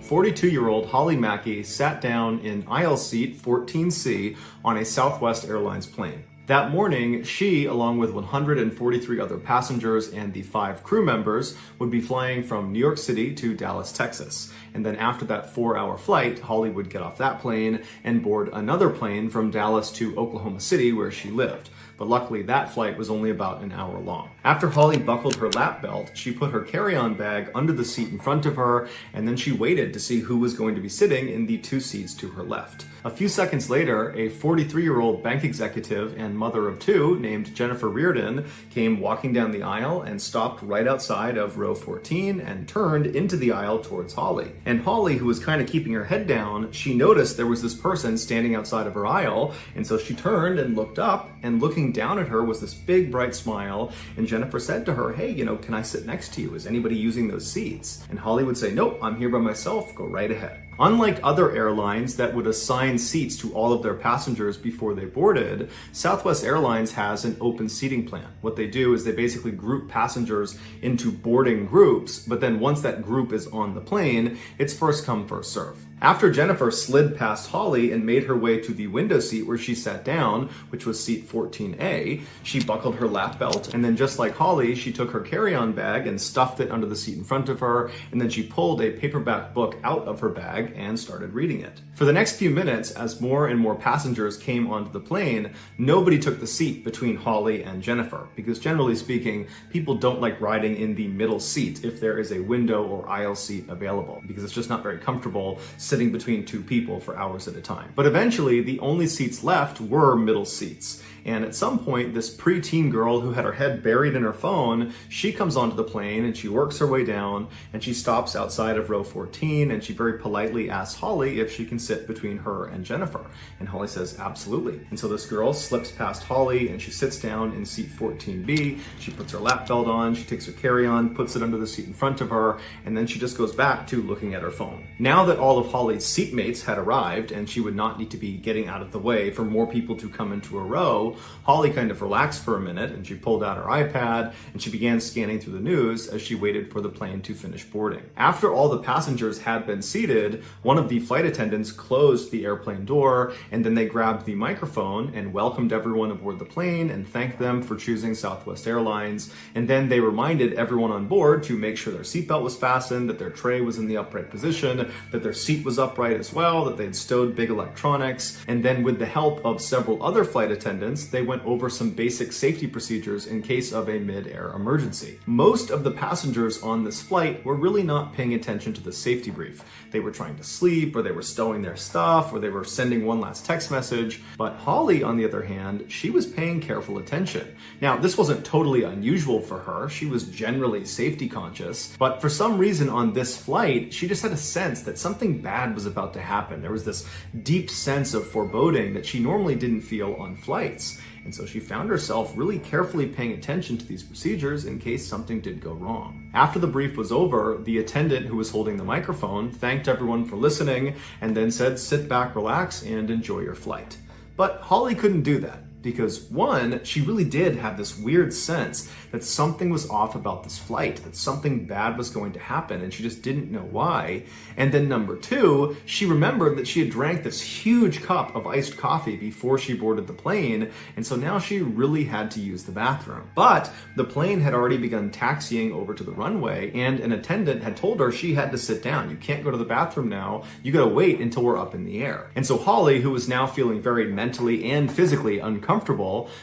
42-year-old Holly Mackey sat down in aisle seat 14C on a Southwest Airlines plane. That morning, she, along with 143 other passengers and the 5 crew members, would be flying from New York City to Dallas, Texas. And then after that 4-hour flight, Holly would get off that plane and board another plane from Dallas to Oklahoma City, where she lived. But luckily, that flight was only about an hour long. After Holly buckled her lap belt, she put her carry-on bag under the seat in front of her, and then she waited to see who was going to be sitting in the 2 seats to her left. A few seconds later, a 43-year-old bank executive and mother of 2 named Jennifer Reardon came walking down the aisle and stopped right outside of row 14 and turned into the aisle towards Holly. And Holly, who was kind of keeping her head down, she noticed there was this person standing outside of her aisle, and so she turned and looked up, and looking down at her was this big bright smile, and Jennifer said to her, "Hey, can I sit next to you? Is anybody using those seats?" And Holly would say, "Nope, I'm here by myself, go right ahead." Unlike other airlines that would assign seats to all of their passengers before they boarded, Southwest Airlines has an open seating plan. What they do is they basically group passengers into boarding groups, but then once that group is on the plane, it's first come, first serve. After Jennifer slid past Holly and made her way to the window seat where she sat down, which was seat 14A, she buckled her lap belt, and then just like Holly, she took her carry-on bag and stuffed it under the seat in front of her, and then she pulled a paperback book out of her bag and started reading it. For the next few minutes, as more and more passengers came onto the plane, nobody took the seat between Holly and Jennifer, because generally speaking, people don't like riding in the middle seat if there is a window or aisle seat available, because it's just not very comfortable sitting between 2 people for hours at a time. But eventually, the only seats left were middle seats. And at some point, this preteen girl who had her head buried in her phone, she comes onto the plane and she works her way down and she stops outside of row 14 and she very politely asks Holly if she can sit between her and Jennifer. And Holly says, absolutely. And so this girl slips past Holly and she sits down in seat 14B. She puts her lap belt on, she takes her carry-on, puts it under the seat in front of her, and then she just goes back to looking at her phone. Now that all of Holly's seatmates had arrived and she would not need to be getting out of the way for more people to come into a row, Holly kind of relaxed for a minute and she pulled out her iPad and she began scanning through the news as she waited for the plane to finish boarding. After all the passengers had been seated, one of the flight attendants closed the airplane door and then they grabbed the microphone and welcomed everyone aboard the plane and thanked them for choosing Southwest Airlines. And then they reminded everyone on board to make sure their seatbelt was fastened, that their tray was in the upright position, that their seat was upright as well, that they'd stowed big electronics. And then with the help of several other flight attendants, they went over some basic safety procedures in case of a mid-air emergency. Most of the passengers on this flight were really not paying attention to the safety brief. They were trying to sleep, or they were stowing their stuff, or they were sending one last text message. But Holly, on the other hand, she was paying careful attention. Now, this wasn't totally unusual for her. She was generally safety conscious, but for some reason on this flight, she just had a sense that something bad was about to happen. There was this deep sense of foreboding that she normally didn't feel on flights. And so she found herself really carefully paying attention to these procedures in case something did go wrong. After the brief was over, the attendant who was holding the microphone thanked everyone for listening and then said, "Sit back, relax, and enjoy your flight." But Holly couldn't do that. Because one, she really did have this weird sense that something was off about this flight, that something bad was going to happen, and she just didn't know why. And then number 2, she remembered that she had drank this huge cup of iced coffee before she boarded the plane, and so now she really had to use the bathroom. But the plane had already begun taxiing over to the runway, and an attendant had told her she had to sit down. You can't go to the bathroom now, you gotta wait until we're up in the air. And so Holly, who was now feeling very mentally and physically uncomfortable,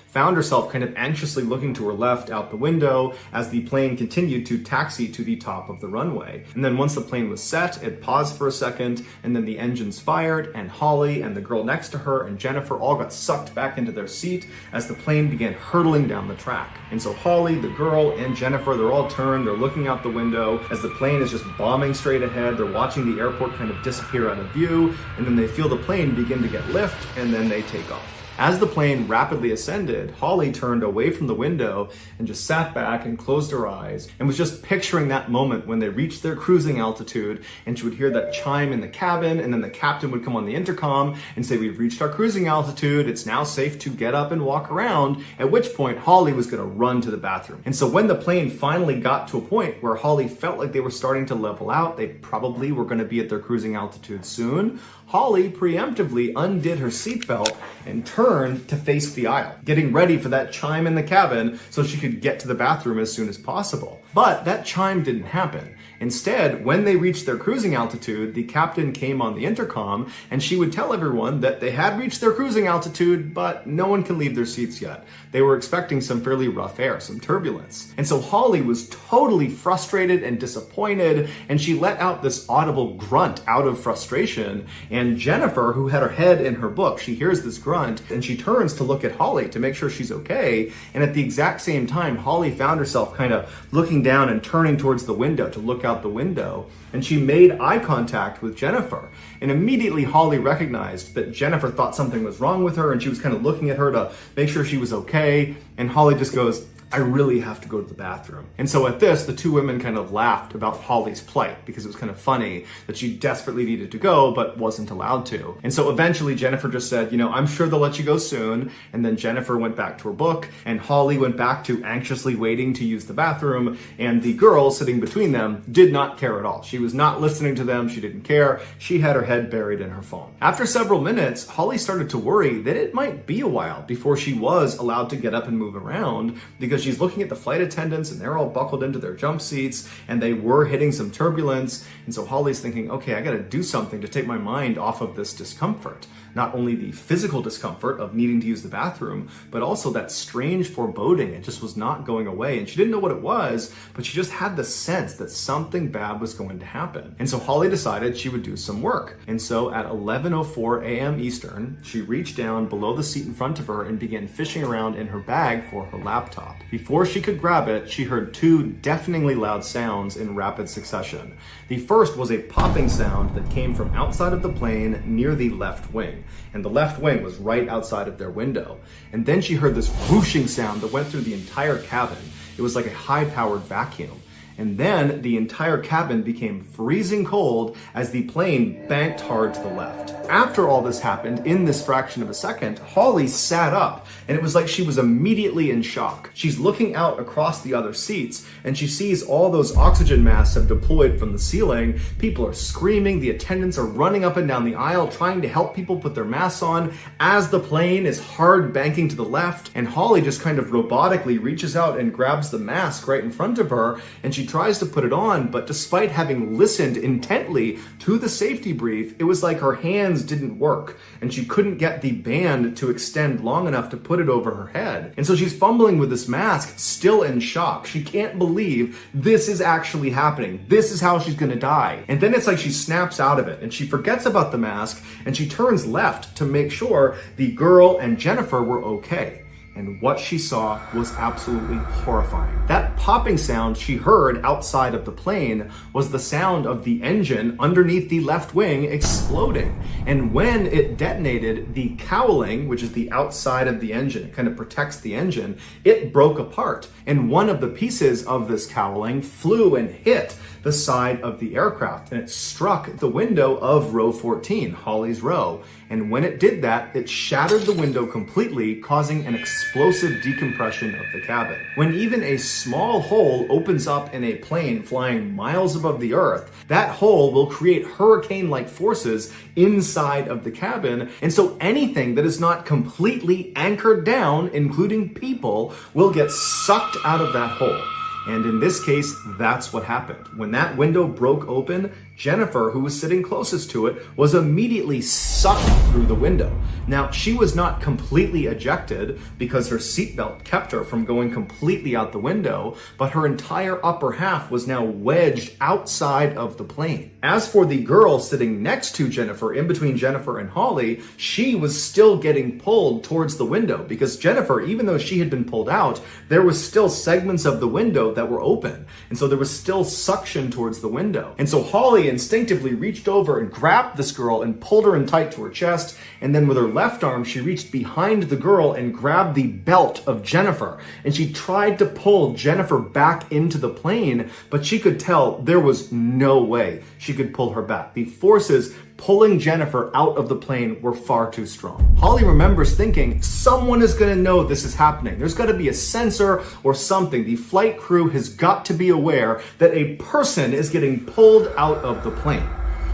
found herself kind of anxiously looking to her left out the window as the plane continued to taxi to the top of the runway. And then once the plane was set, it paused for a second, and then the engines fired, and Holly and the girl next to her and Jennifer all got sucked back into their seat as the plane began hurtling down the track. And so Holly, the girl, and Jennifer, they're all turned, they're looking out the window as the plane is just bombing straight ahead. They're watching the airport kind of disappear out of view, and then they feel the plane begin to get lift, and then they take off. As the plane rapidly ascended, Holly turned away from the window and just sat back and closed her eyes and was just picturing that moment when they reached their cruising altitude, and she would hear that chime in the cabin, and then the captain would come on the intercom and say, "We've reached our cruising altitude. It's now safe to get up and walk around," at which point Holly was going to run to the bathroom. And so when the plane finally got to a point where Holly felt like they were starting to level out, they probably were going to be at their cruising altitude soon, Holly preemptively undid her seatbelt and turned to face the aisle, getting ready for that chime in the cabin so she could get to the bathroom as soon as possible. But that chime didn't happen. Instead, when they reached their cruising altitude, the captain came on the intercom and she would tell everyone that they had reached their cruising altitude, but no one can leave their seats yet. They were expecting some fairly rough air, some turbulence. And so Holly was totally frustrated and disappointed, and she let out this audible grunt out of frustration. And Jennifer, who had her head in her book, she hears this grunt and she turns to look at Holly to make sure she's okay. And at the exact same time, Holly found herself kind of looking down and turning towards the window to look out the window, and she made eye contact with Jennifer. And immediately Holly recognized that Jennifer thought something was wrong with her, and she was kind of looking at her to make sure she was okay. And Holly just goes, "I really have to go to the bathroom." And so at this, the two women kind of laughed about Holly's plight because it was kind of funny that she desperately needed to go but wasn't allowed to. And so eventually Jennifer just said, "I'm sure they'll let you go soon." And then Jennifer went back to her book, and Holly went back to anxiously waiting to use the bathroom. And the girl sitting between them did not care at all. She was not listening to them. She didn't care. She had her head buried in her phone. After several minutes, Holly started to worry that it might be a while before she was allowed to get up and move around, because she's looking at the flight attendants and they're all buckled into their jump seats and they were hitting some turbulence. And so Holly's thinking, okay, I got to do something to take my mind off of this discomfort. Not only the physical discomfort of needing to use the bathroom, but also that strange foreboding. It just was not going away. And she didn't know what it was, but she just had the sense that something bad was going to happen. And so Holly decided she would do some work. And so at 11:04 a.m. Eastern, she reached down below the seat in front of her and began fishing around in her bag for her laptop. Before she could grab it, she heard two deafeningly loud sounds in rapid succession. The first was a popping sound that came from outside of the plane near the left wing. And the left wing was right outside of their window. And then she heard this whooshing sound that went through the entire cabin. It was like a high-powered vacuum. And then the entire cabin became freezing cold as the plane banked hard to the left. After all this happened, in this fraction of a second, Holly sat up, and it was like she was immediately in shock. She's looking out across the other seats, and she sees all those oxygen masks have deployed from the ceiling. People are screaming, the attendants are running up and down the aisle trying to help people put their masks on as the plane is hard banking to the left, and Holly just kind of robotically reaches out and grabs the mask right in front of her, and she tries to put it on, but despite having listened intently to the safety brief, it was like her hands didn't work, and she couldn't get the band to extend long enough to put it over her head. And so she's fumbling with this mask, still in shock. She can't believe this is actually happening. This is how she's gonna die. And then it's like she snaps out of it, and she forgets about the mask, and she turns left to make sure the girl and Jennifer were okay. And what she saw was absolutely horrifying. That popping sound she heard outside of the plane was the sound of the engine underneath the left wing exploding. And when it detonated, the cowling, which is the outside of the engine, it kind of protects the engine, it broke apart. And one of the pieces of this cowling flew and hit the side of the aircraft, and it struck the window of row 14, Holly's row. And when it did that, it shattered the window completely, causing an explosive decompression of the cabin. When even a small hole opens up in a plane flying miles above the earth, that hole will create hurricane-like forces inside of the cabin. And so anything that is not completely anchored down, including people, will get sucked out of that hole. And in this case, that's what happened. When that window broke open, Jennifer, who was sitting closest to it, was immediately sucked through the window. Now, she was not completely ejected because her seatbelt kept her from going completely out the window, but her entire upper half was now wedged outside of the plane. As for the girl sitting next to Jennifer, in between Jennifer and Holly, she was still getting pulled towards the window because Jennifer, even though she had been pulled out, there was still segments of the window that were open. And so there was still suction towards the window. And so Holly Holly instinctively reached over and grabbed this girl and pulled her in tight to her chest, and then with her left arm, she reached behind the girl and grabbed the belt of Jennifer, and she tried to pull Jennifer back into the plane, but she could tell there was no way she could pull her back. The forces pulling Jennifer out of the plane were far too strong. Holly remembers thinking, someone is going to know this is happening. There's got to be a sensor or something. The flight crew has got to be aware that a person is getting pulled out of the plane.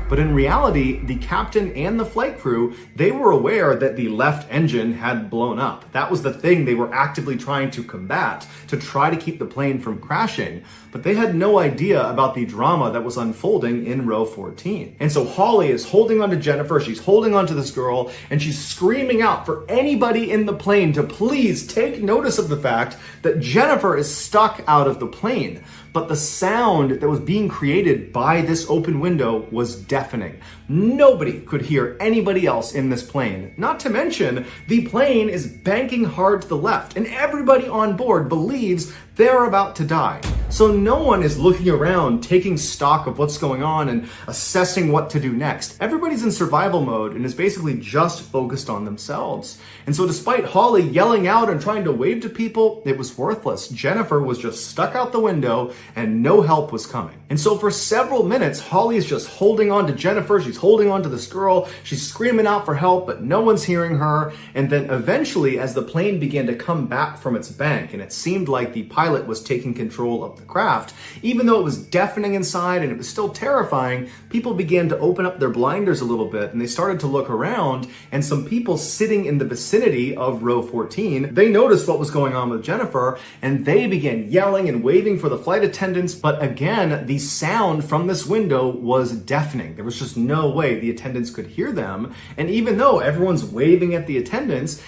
But in reality, the captain and the flight crew, they were aware that the left engine had blown up. That was the thing they were actively trying to combat, to try to keep the plane from crashing. But they had no idea about the drama that was unfolding in row 14. And so Holly is holding on to Jennifer, she's holding on to this girl, and she's screaming out for anybody in the plane to please take notice of the fact that Jennifer is stuck out of the plane. But the sound that was being created by this open window was deafening. Nobody could hear anybody else in this plane. Not to mention, the plane is banking hard to the left, and everybody on board believes they're about to die. So no one is looking around, taking stock of what's going on and assessing what to do next. Everybody's in survival mode and is basically just focused on themselves. And so despite Holly yelling out and trying to wave to people, it was worthless. Jennifer was just stuck out the window and no help was coming. And so for several minutes, Holly is just holding on to Jennifer. She's holding on to this girl. She's screaming out for help, but no one's hearing her. And then eventually, as the plane began to come back from its bank, and it seemed like the pilot was taking control of the craft, even though it was deafening inside and it was still terrifying, people began to open up their blinders a little bit and they started to look around, and some people sitting in the vicinity of row 14, they noticed what was going on with Jennifer and they began yelling and waving for the flight attendants. But again, the sound from this window was deafening. There was just no way the attendants could hear them. And even though everyone's waving at the attendants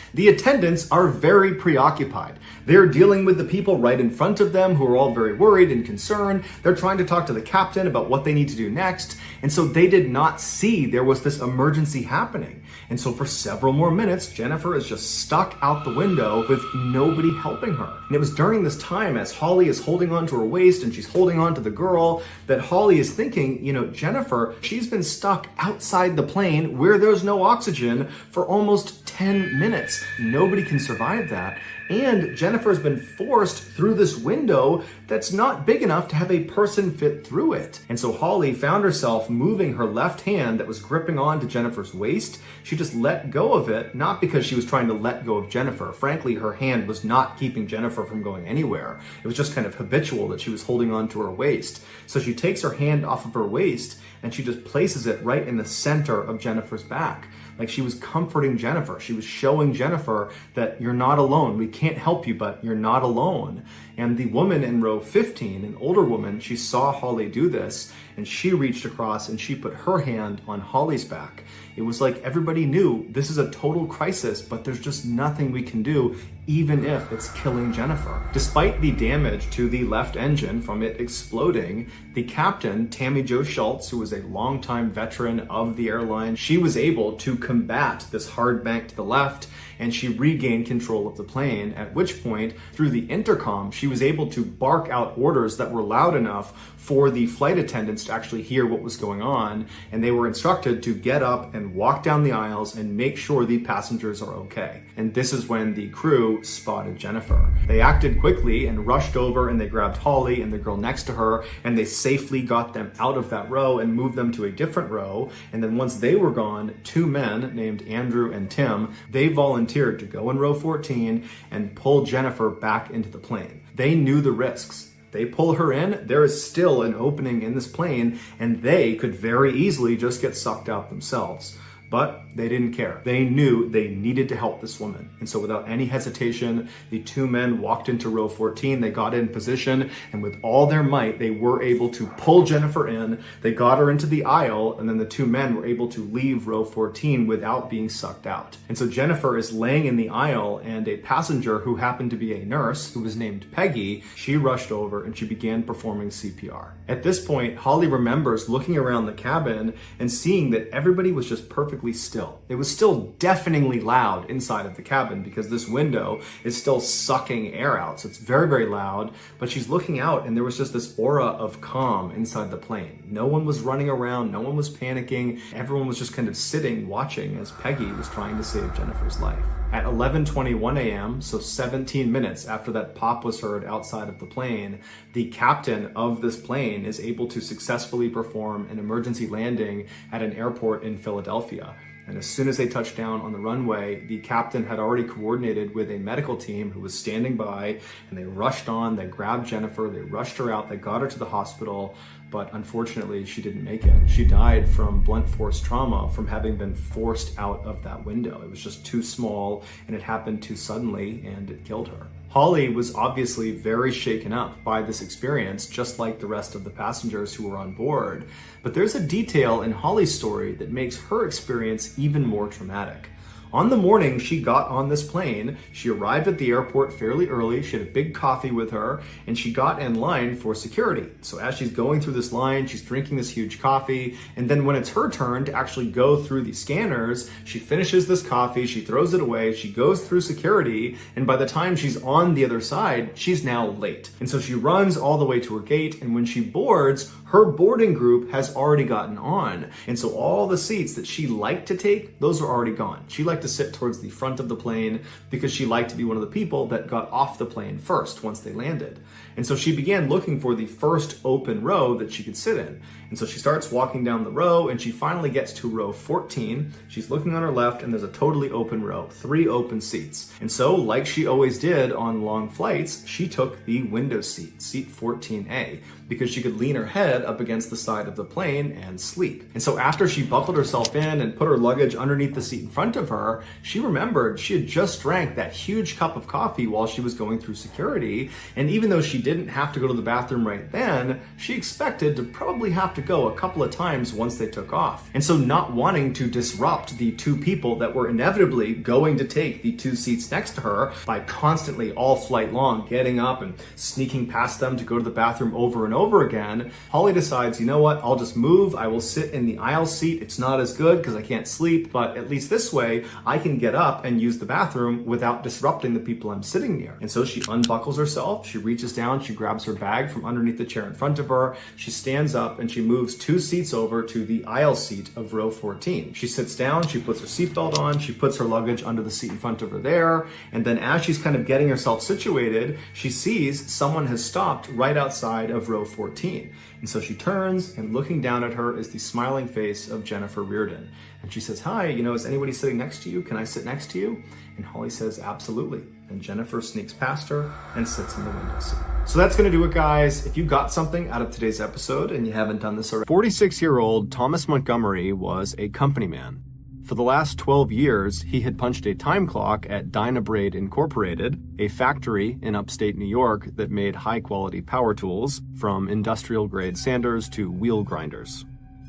are very preoccupied. They're dealing with the people right in front of them who are all very worried and concerned. They're trying to talk to the captain about what they need to do next. And so they did not see there was this emergency happening. And so for several more minutes, Jennifer is just stuck out the window with nobody helping her. And it was during this time, as Holly is holding on to her waist and she's holding on to the girl, that Holly is thinking, Jennifer, she's been stuck outside the plane where there's no oxygen for almost 10 minutes. Nobody can survive that. And Jennifer's been forced through this window that's not big enough to have a person fit through it. And so Holly found herself moving her left hand that was gripping on to Jennifer's waist. She just let go of it, not because she was trying to let go of Jennifer. Frankly, her hand was not keeping Jennifer from going anywhere. It was just kind of habitual that she was holding on to her waist. So she takes her hand off of her waist and she just places it right in the center of Jennifer's back. Like she was comforting Jennifer. She was showing Jennifer that you're not alone. We can't help you, but you're not alone. And the woman in row 15, an older woman, she saw Holly do this and she reached across and she put her hand on Holly's back. It was like everybody knew this is a total crisis, but there's just nothing we can do, even if it's killing Jennifer. Despite the damage to the left engine from it exploding, the captain, Tammy Jo Schultz, who was a longtime veteran of the airline, she was able to combat this hard bank to the left and she regained control of the plane, at which point, through the intercom, she was able to bark out orders that were loud enough for the flight attendants to actually hear what was going on, and they were instructed to get up and walk down the aisles and make sure the passengers are okay. And this is when the crew spotted Jennifer. They acted quickly and rushed over and they grabbed Holly and the girl next to her and they safely got them out of that row and moved them to a different row. And then once they were gone, two men named Andrew and Tim, they volunteered to go in row 14 and pull Jennifer back into the plane. They knew the risks. They pull her in, there is still an opening in this plane, and they could very easily just get sucked out themselves. But they didn't care. They knew they needed to help this woman. And so without any hesitation, the two men walked into row 14, they got in position, and with all their might, they were able to pull Jennifer in, they got her into the aisle, and then the two men were able to leave row 14 without being sucked out. And so Jennifer is laying in the aisle, and a passenger who happened to be a nurse, who was named Peggy, she rushed over and she began performing CPR. At this point, Holly remembers looking around the cabin and seeing that everybody was just perfectly perfectly still. It was still deafeningly loud inside of the cabin because this window is still sucking air out. So it's very, very loud, but she's looking out and there was just this aura of calm inside the plane. No one was running around. No one was panicking. Everyone was just kind of sitting, watching as Peggy was trying to save Jennifer's life. At 11:21 a.m., so 17 minutes after that pop was heard outside of the plane, the captain of this plane is able to successfully perform an emergency landing at an airport in Philadelphia. And as soon as they touched down on the runway, the captain had already coordinated with a medical team who was standing by, and they rushed on, they grabbed Jennifer, they rushed her out, they got her to the hospital, but unfortunately she didn't make it. She died from blunt force trauma from having been forced out of that window. It was just too small and it happened too suddenly and it killed her. Holly was obviously very shaken up by this experience, just like the rest of the passengers who were on board. But there's a detail in Holly's story that makes her experience even more traumatic. On the morning she got on this plane, she arrived at the airport fairly early, she had a big coffee with her, and she got in line for security. So as she's going through this line, she's drinking this huge coffee, and then when it's her turn to actually go through the scanners, she finishes this coffee, she throws it away, she goes through security, and by the time she's on the other side, she's now late. And so she runs all the way to her gate, and when she boards, her boarding group has already gotten on. And so all the seats that she liked to take, those are already gone. She liked to sit towards the front of the plane because she liked to be one of the people that got off the plane first once they landed. And so she began looking for the first open row that she could sit in. And so she starts walking down the row and she finally gets to row 14. She's looking on her left and there's a totally open row, 3 open seats. And so like she always did on long flights, she took the window seat, seat 14A, because she could lean her head up against the side of the plane and sleep. And so after she buckled herself in and put her luggage underneath the seat in front of her, she remembered she had just drank that huge cup of coffee while she was going through security. And even though she didn't have to go to the bathroom right then, she expected to probably have to go a couple of times once they took off. And so not wanting to disrupt the 2 people that were inevitably going to take the 2 seats next to her by constantly all flight long getting up and sneaking past them to go to the bathroom over and over again, Holly decides, you know what, I'll just move. I will sit in the aisle seat. It's not as good because I can't sleep, but at least this way I can get up and use the bathroom without disrupting the people I'm sitting near. And so she unbuckles herself, she reaches down, she grabs her bag from underneath the chair in front of her, she stands up and she moves 2 seats over to the aisle seat of row 14. She sits down, she puts her seatbelt on, she puts her luggage under the seat in front of her there, and then as she's kind of getting herself situated, she sees someone has stopped right outside of row 14. And so she turns and looking down at her is the smiling face of Jennifer Reardon. And she says, hi, is anybody sitting next to you? Can I sit next to you? And Holly says, absolutely. And Jennifer sneaks past her and sits in the window seat. So that's going to do it, guys. If you got something out of today's episode and you haven't done this already, 46-year-old Thomas Montgomery was a company man. For the last 12 years, he had punched a time clock at Dynabrade Incorporated, a factory in upstate New York that made high-quality power tools, from industrial-grade sanders to wheel grinders.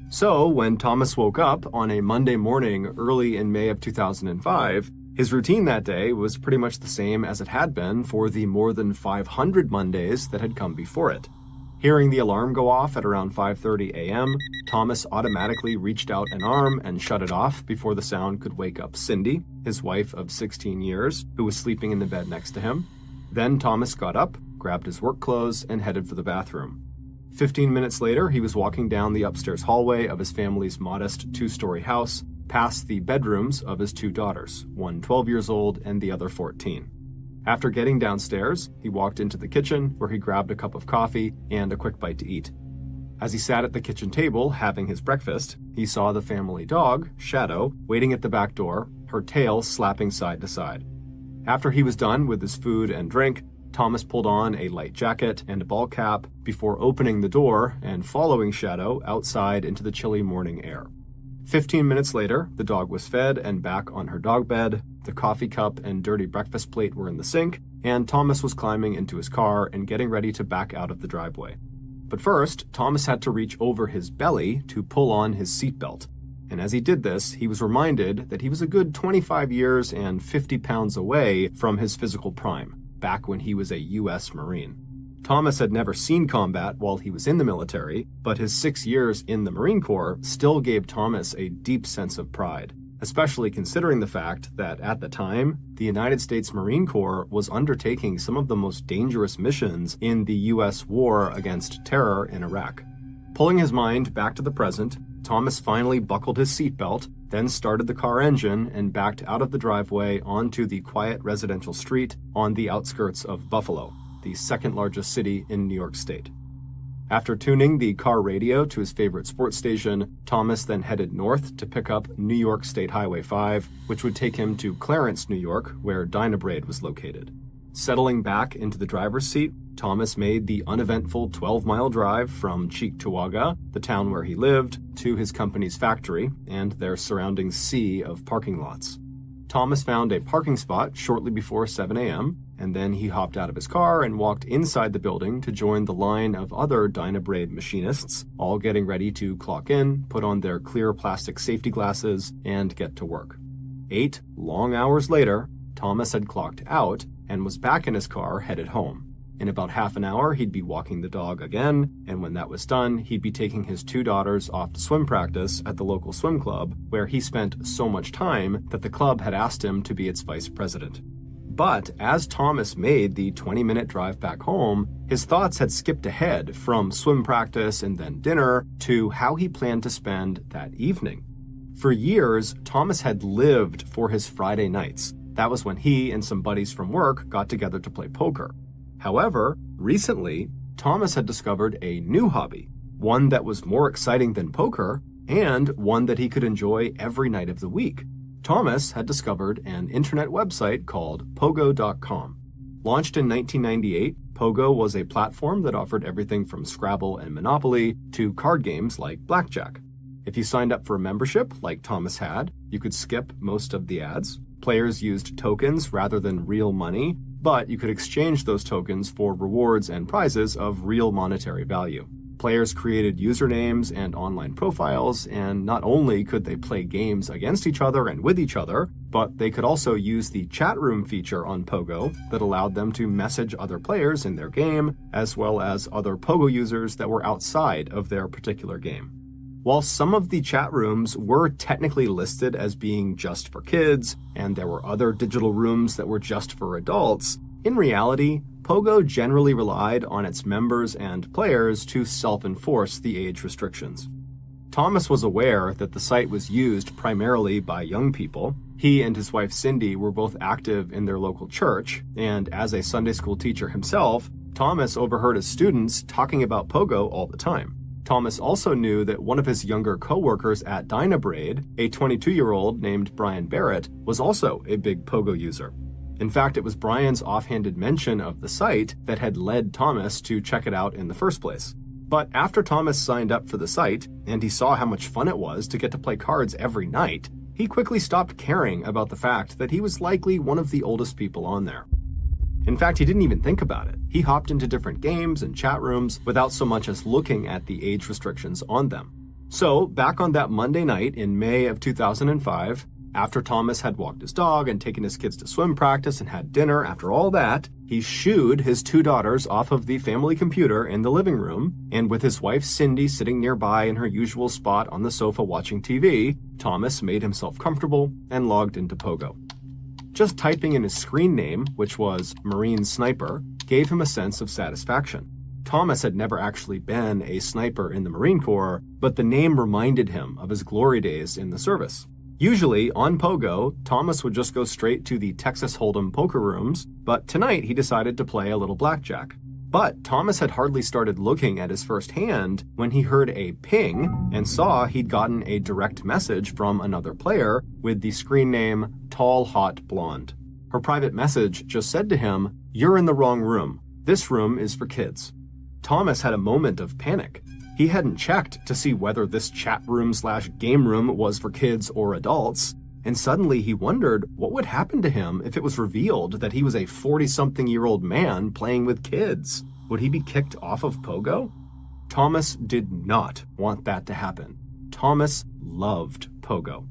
So, when Thomas woke up on a Monday morning early in May of 2005, his routine that day was pretty much the same as it had been for the more than 500 Mondays that had come before it. Hearing the alarm go off at around 5:30 a.m., Thomas automatically reached out an arm and shut it off before the sound could wake up Cindy, his wife of 16 years, who was sleeping in the bed next to him. Then Thomas got up, grabbed his work clothes, and headed for the bathroom. 15 minutes later, he was walking down the upstairs hallway of his family's modest 2-story house, past the bedrooms of his 2 daughters, one 12 years old and the other 14. After getting downstairs, he walked into the kitchen where he grabbed a cup of coffee and a quick bite to eat. As he sat at the kitchen table having his breakfast, he saw the family dog, Shadow, waiting at the back door, her tail slapping side to side. After he was done with his food and drink, Thomas pulled on a light jacket and a ball cap before opening the door and following Shadow outside into the chilly morning air. 15 minutes later, the dog was fed and back on her dog bed, the coffee cup and dirty breakfast plate were in the sink, and Thomas was climbing into his car and getting ready to back out of the driveway. But first, Thomas had to reach over his belly to pull on his seatbelt. And as he did this, he was reminded that he was a good 25 years and 50 pounds away from his physical prime, back when he was a U.S. Marine. Thomas had never seen combat while he was in the military, but his 6 years in the Marine Corps still gave Thomas a deep sense of pride. especially considering the fact that at the time, the United States Marine Corps was undertaking some of the most dangerous missions in the U.S. war against terror in Iraq. Pulling his mind back to the present, Thomas finally buckled his seatbelt, then started the car engine and backed out of the driveway onto the quiet residential street on the outskirts of Buffalo, the second largest city in New York State. After tuning the car radio to his favorite sports station, Thomas then headed north to pick up New York State Highway 5, which would take him to Clarence, New York, where Dynabrade was located. Settling back into the driver's seat, Thomas made the uneventful 12-mile drive from Cheektowaga, the town where he lived, to his company's factory and their surrounding sea of parking lots. Thomas found a parking spot shortly before 7 a.m., and then he hopped out of his car and walked inside the building to join the line of other Dynabrade machinists, all getting ready to clock in, put on their clear plastic safety glasses, and get to work. 8 long hours later, Thomas had clocked out and was back in his car headed home. In about half an hour, he'd be walking the dog again, and when that was done, he'd be taking his 2 daughters off to swim practice at the local swim club, where he spent so much time that the club had asked him to be its vice president. But as Thomas made the 20-minute drive back home, his thoughts had skipped ahead from swim practice and then dinner to how he planned to spend that evening. For years, Thomas had lived for his Friday nights. That was when he and some buddies from work got together to play poker. However, recently, Thomas had discovered a new hobby, one that was more exciting than poker, and one that he could enjoy every night of the week. Thomas had discovered an internet website called Pogo.com. Launched in 1998, Pogo was a platform that offered everything from Scrabble and Monopoly to card games like Blackjack. If you signed up for a membership, like Thomas had, you could skip most of the ads. Players used tokens rather than real money, but you could exchange those tokens for rewards and prizes of real monetary value. Players created usernames and online profiles, and not only could they play games against each other and with each other, but they could also use the chat room feature on Pogo that allowed them to message other players in their game, as well as other Pogo users that were outside of their particular game. While some of the chat rooms were technically listed as being just for kids, and there were other digital rooms that were just for adults, in reality, Pogo generally relied on its members and players to self-enforce the age restrictions. Thomas was aware that the site was used primarily by young people. He and his wife Cindy were both active in their local church, and as a Sunday school teacher himself, Thomas overheard his students talking about Pogo all the time. Thomas also knew that one of his younger co-workers at Dynabrade, a 22-year-old named Brian Barrett, was also a big Pogo user. In fact, it was Brian's offhanded mention of the site that had led Thomas to check it out in the first place. But after Thomas signed up for the site, and he saw how much fun it was to get to play cards every night, he quickly stopped caring about the fact that he was likely one of the oldest people on there. In fact, he didn't even think about it. He hopped into different games and chat rooms without so much as looking at the age restrictions on them. So, back on that Monday night in May of 2005, after Thomas had walked his dog and taken his kids to swim practice and had dinner, after all that, he shooed his 2 daughters off of the family computer in the living room, and with his wife Cindy sitting nearby in her usual spot on the sofa watching TV, Thomas made himself comfortable and logged into Pogo. Just typing in his screen name, which was Marine Sniper, gave him a sense of satisfaction. Thomas had never actually been a sniper in the Marine Corps, but the name reminded him of his glory days in the service. Usually, on Pogo, Thomas would just go straight to the Texas Hold'em poker rooms, but tonight he decided to play a little blackjack. But Thomas had hardly started looking at his first hand when he heard a ping and saw he'd gotten a direct message from another player with the screen name Tall Hot Blonde. Her private message just said to him, "You're in the wrong room. This room is for kids." Thomas had a moment of panic. He hadn't checked to see whether this chat room/game room was for kids or adults, and suddenly he wondered what would happen to him if it was revealed that he was a 40-something-year-old man playing with kids. Would he be kicked off of Pogo? Thomas did not want that to happen. Thomas loved Pogo.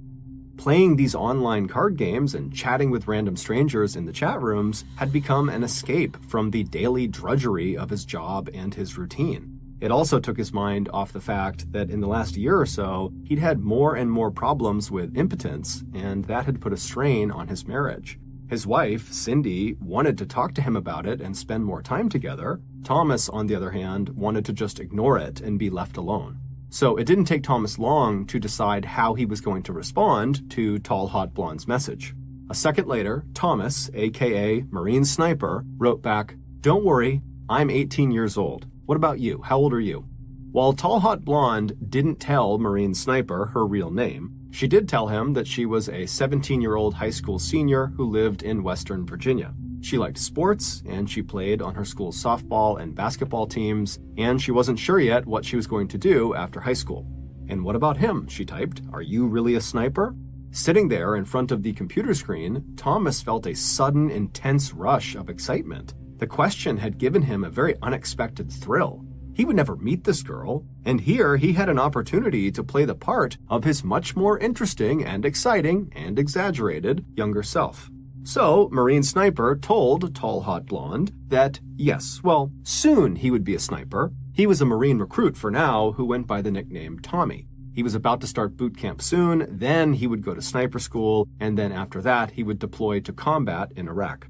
Playing these online card games and chatting with random strangers in the chat rooms had become an escape from the daily drudgery of his job and his routine. It also took his mind off the fact that in the last year or so, he'd had more and more problems with impotence, and that had put a strain on his marriage. His wife, Cindy, wanted to talk to him about it and spend more time together. Thomas, on the other hand, wanted to just ignore it and be left alone. So it didn't take Thomas long to decide how he was going to respond to Tall Hot Blonde's message. A second later, Thomas, aka Marine Sniper, wrote back, "Don't worry, I'm 18 years old. What about you? How old are you?" While Tall Hot Blonde didn't tell Marine Sniper her real name, she did tell him that she was a 17-year-old high school senior who lived in Western Virginia. She liked sports, and she played on her school's softball and basketball teams, and she wasn't sure yet what she was going to do after high school. "And what about him?" she typed. "Are you really a sniper?" Sitting there in front of the computer screen, Thomas felt a sudden, intense rush of excitement. The question had given him a very unexpected thrill. He would never meet this girl, and here he had an opportunity to play the part of his much more interesting and exciting and exaggerated younger self. So, Marine Sniper told Tall Hot Blonde that, yes, well, soon he would be a sniper. He was a Marine recruit for now who went by the nickname Tommy. He was about to start boot camp soon, then he would go to sniper school, and then after that he would deploy to combat in Iraq.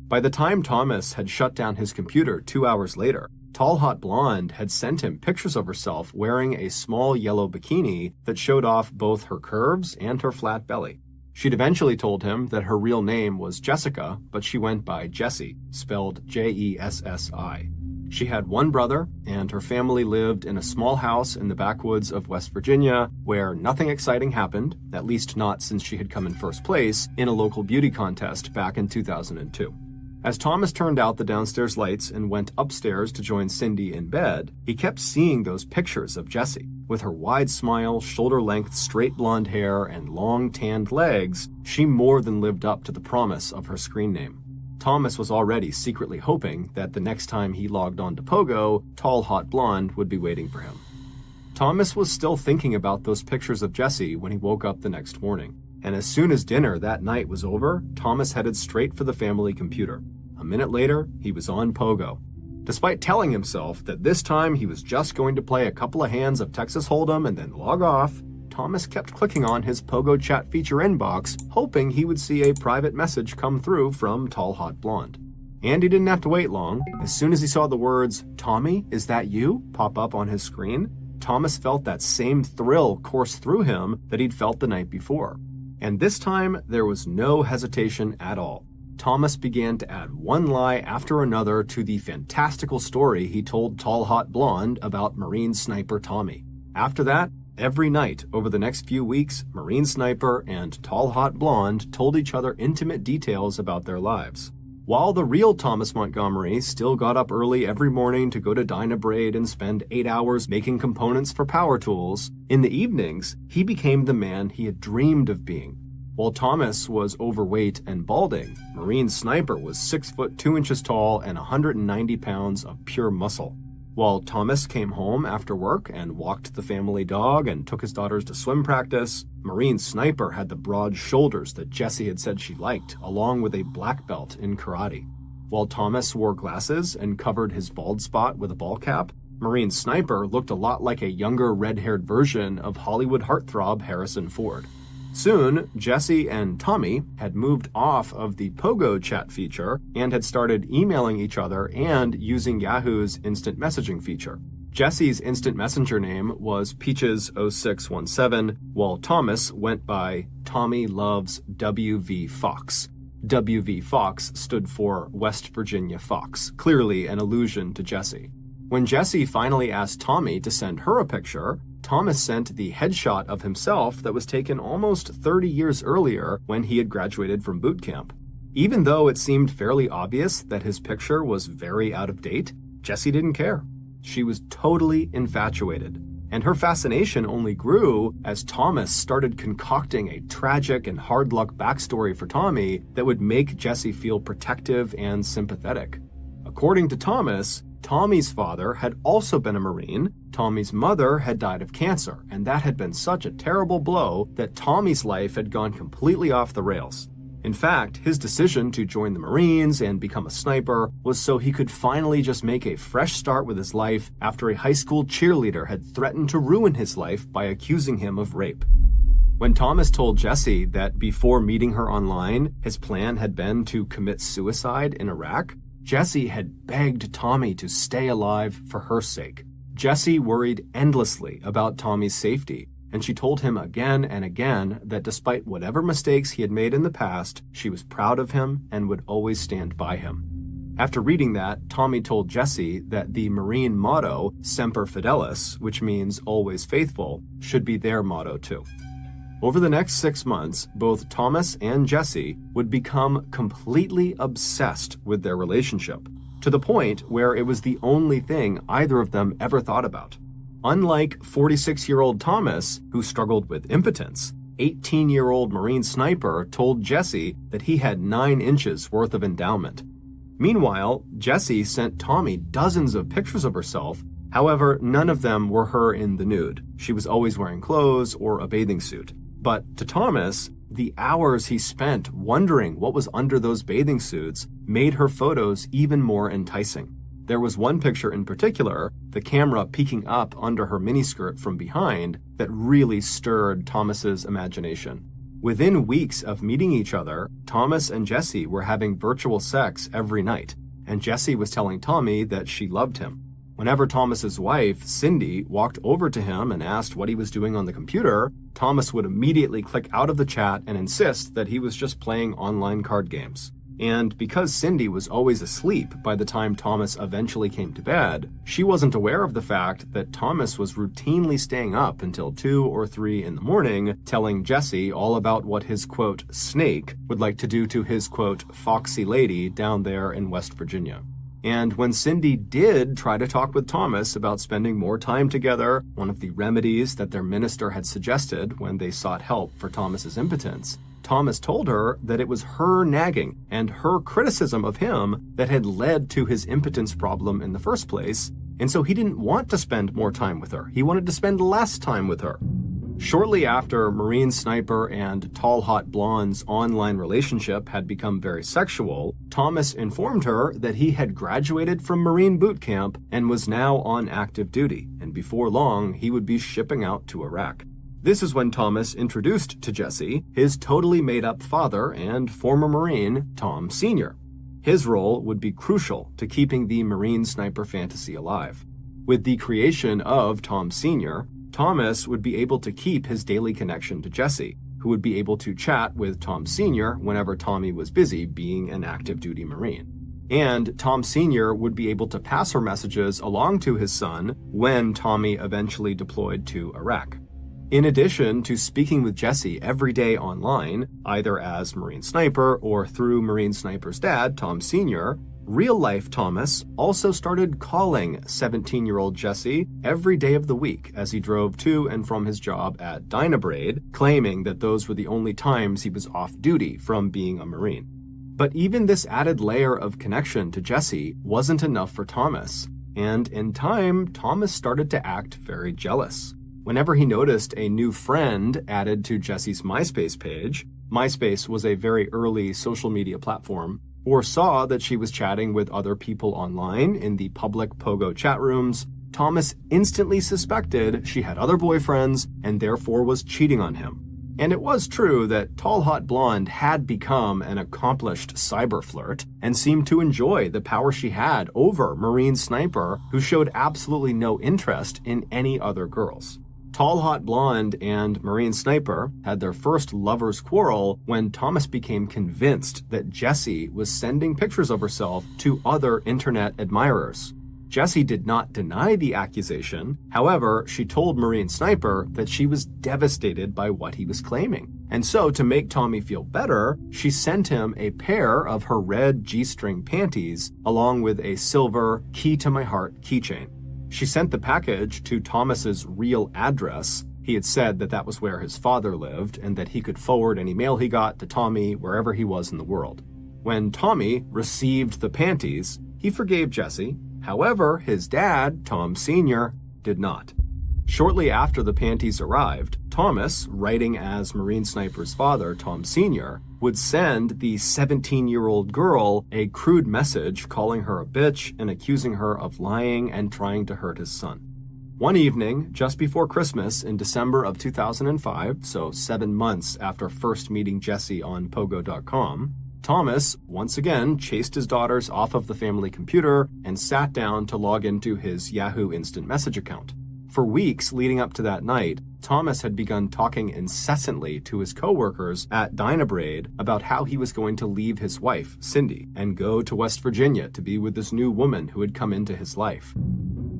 By the time Thomas had shut down his computer 2 hours later, Tall Hot Blonde had sent him pictures of herself wearing a small yellow bikini that showed off both her curves and her flat belly. She'd eventually told him that her real name was Jessica, but she went by Jessie, spelled Jessi. She had one brother, and her family lived in a small house in the backwoods of West Virginia where nothing exciting happened, at least not since she had come in first place in a local beauty contest back in 2002. As Thomas turned out the downstairs lights and went upstairs to join Cindy in bed, he kept seeing those pictures of Jessie. With her wide smile, shoulder-length straight blonde hair, and long tanned legs, she more than lived up to the promise of her screen name. Thomas was already secretly hoping that the next time he logged on to Pogo, Tall Hot Blonde would be waiting for him. Thomas was still thinking about those pictures of Jessie when he woke up the next morning. And as soon as dinner that night was over, Thomas headed straight for the family computer. A minute later, he was on Pogo. Despite telling himself that this time he was just going to play a couple of hands of Texas Hold'em and then log off, Thomas kept clicking on his Pogo chat feature inbox, hoping he would see a private message come through from Tall Hot Blonde. And he didn't have to wait long. As soon as he saw the words, "Tommy, is that you?" pop up on his screen, Thomas felt that same thrill course through him that he'd felt the night before. And this time, there was no hesitation at all. Thomas began to add one lie after another to the fantastical story he told Tall Hot Blonde about Marine Sniper Tommy. After that, every night over the next few weeks, Marine Sniper and Tall Hot Blonde told each other intimate details about their lives. While the real Thomas Montgomery still got up early every morning to go to Dynabraid and spend 8 hours making components for power tools, in the evenings, he became the man he had dreamed of being. While Thomas was overweight and balding, Marine Sniper was 6 foot 2 inches tall and 190 pounds of pure muscle. While Thomas came home after work and walked the family dog and took his daughters to swim practice, Marine Sniper had the broad shoulders that Jessie had said she liked, along with a black belt in karate. While Thomas wore glasses and covered his bald spot with a ball cap, Marine Sniper looked a lot like a younger red-haired version of Hollywood heartthrob Harrison Ford. Soon, Jessie and Tommy had moved off of the Pogo chat feature and had started emailing each other and using Yahoo's instant messaging feature. Jessie's instant messenger name was Peaches0617, while Thomas went by Tommy Loves WV Fox. WV Fox stood for West Virginia Fox, clearly an allusion to Jessie. When Jessie finally asked Tommy to send her a picture, Thomas sent the headshot of himself that was taken almost 30 years earlier when he had graduated from boot camp. Even though it seemed fairly obvious that his picture was very out of date, Jessie didn't care. She was totally infatuated, and her fascination only grew as Thomas started concocting a tragic and hard-luck backstory for Tommy that would make Jessie feel protective and sympathetic. According to Thomas, Tommy's father had also been a Marine. Tommy's mother had died of cancer, and that had been such a terrible blow that Tommy's life had gone completely off the rails. In fact, his decision to join the Marines and become a sniper was so he could finally just make a fresh start with his life after a high school cheerleader had threatened to ruin his life by accusing him of rape. When Thomas told Jesse that before meeting her online, his plan had been to commit suicide in Iraq, Jesse had begged Tommy to stay alive for her sake. Jesse worried endlessly about Tommy's safety, and she told him again and again that despite whatever mistakes he had made in the past, she was proud of him and would always stand by him. After reading that, Tommy told Jesse that the Marine motto, Semper Fidelis, which means always faithful, should be their motto too. Over the next 6 months, both Thomas and Jesse would become completely obsessed with their relationship, to the point where it was the only thing either of them ever thought about. Unlike 46-year-old Thomas, who struggled with impotence, 18-year-old Marine sniper told Jesse that he had 9 inches worth of endowment. Meanwhile, Jesse sent Tommy dozens of pictures of herself. However, none of them were her in the nude. She was always wearing clothes or a bathing suit. But to Thomas, the hours he spent wondering what was under those bathing suits made her photos even more enticing. There was one picture in particular, the camera peeking up under her miniskirt from behind, that really stirred Thomas's imagination. Within weeks of meeting each other, Thomas and Jesse were having virtual sex every night, and Jesse was telling Tommy that she loved him. Whenever Thomas's wife, Cindy, walked over to him and asked what he was doing on the computer, Thomas would immediately click out of the chat and insist that he was just playing online card games. And because Cindy was always asleep by the time Thomas eventually came to bed, she wasn't aware of the fact that Thomas was routinely staying up until 2 or 3 in the morning, telling Jesse all about what his, quote, snake would like to do to his, quote, foxy lady down there in West Virginia. And when Cindy did try to talk with Thomas about spending more time together, one of the remedies that their minister had suggested when they sought help for Thomas's impotence, Thomas told her that it was her nagging and her criticism of him that had led to his impotence problem in the first place, and so he didn't want to spend more time with her. He wanted to spend less time with her. Shortly after Marine Sniper and Tall Hot Blonde's online relationship had become very sexual, Thomas informed her that he had graduated from Marine boot camp and was now on active duty, and before long he would be shipping out to Iraq. This is when Thomas introduced to Jesse his totally made-up father and former Marine, Tom Sr. His role would be crucial to keeping the Marine Sniper fantasy alive. With the creation of Tom Sr., Thomas would be able to keep his daily connection to Jesse, who would be able to chat with Tom Sr. whenever Tommy was busy being an active duty Marine. And Tom Sr. would be able to pass her messages along to his son when Tommy eventually deployed to Iraq. In addition to speaking with Jesse every day online, either as Marine Sniper or through Marine Sniper's dad, Tom Sr., real-life Thomas also started calling 17-year-old Jesse every day of the week as he drove to and from his job at Dynabraid, claiming that those were the only times he was off duty from being a Marine. But even this added layer of connection to Jesse wasn't enough for Thomas, and in time, Thomas started to act very jealous. Whenever he noticed a new friend added to Jesse's MySpace page, MySpace was a very early social media platform, or saw that she was chatting with other people online in the public Pogo chat rooms, Thomas instantly suspected she had other boyfriends and therefore was cheating on him. And it was true that Tall Hot Blonde had become an accomplished cyber flirt and seemed to enjoy the power she had over Marine Sniper, who showed absolutely no interest in any other girls. Tall Hot Blonde and Marine Sniper had their first lover's quarrel when Thomas became convinced that Jesse was sending pictures of herself to other internet admirers. Jesse did not deny the accusation. However, she told Marine Sniper that she was devastated by what he was claiming. And so, to make Tommy feel better, she sent him a pair of her red G-string panties along with a silver Key to My Heart keychain. She sent the package to Thomas's real address. He had said that that was where his father lived and that he could forward any mail he got to Tommy wherever he was in the world. When Tommy received the panties, he forgave Jesse. However, his dad, Tom Sr., did not. Shortly after the panties arrived, Thomas, writing as Marine Sniper's father, Tom Sr., would send the 17-year-old girl a crude message calling her a bitch and accusing her of lying and trying to hurt his son. One evening, just before Christmas in December of 2005, so 7 months after first meeting Jesse on Pogo.com, Thomas once again chased his daughters off of the family computer and sat down to log into his Yahoo Instant Message account. For weeks leading up to that night, Thomas had begun talking incessantly to his coworkers at Diuretic about how he was going to leave his wife, Cindy, and go to West Virginia to be with this new woman who had come into his life.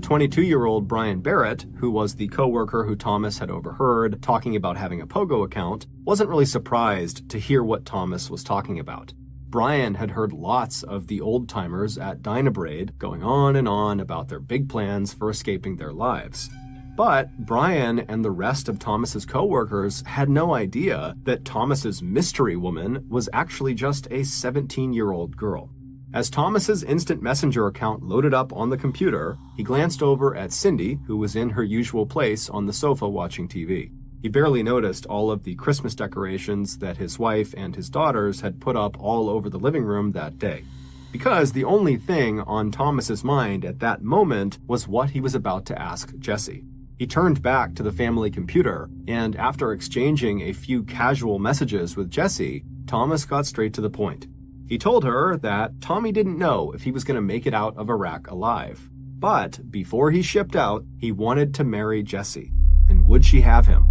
22-year-old Brian Barrett, who was the coworker who Thomas had overheard talking about having a Pogo account, wasn't really surprised to hear what Thomas was talking about. Brian had heard lots of the old-timers at Diuretic going on and on about their big plans for escaping their lives. But Brian and the rest of Thomas's coworkers had no idea that Thomas's mystery woman was actually just a 17-year-old girl. As Thomas's instant messenger account loaded up on the computer, he glanced over at Cindy, who was in her usual place on the sofa watching TV. He barely noticed all of the Christmas decorations that his wife and his daughters had put up all over the living room that day. Because the only thing on Thomas's mind at that moment was what he was about to ask Jesse. He turned back to the family computer, and after exchanging a few casual messages with Jesse, Thomas got straight to the point. He told her that Tommy didn't know if he was going to make it out of Iraq alive. But before he shipped out, he wanted to marry Jesse. And would she have him?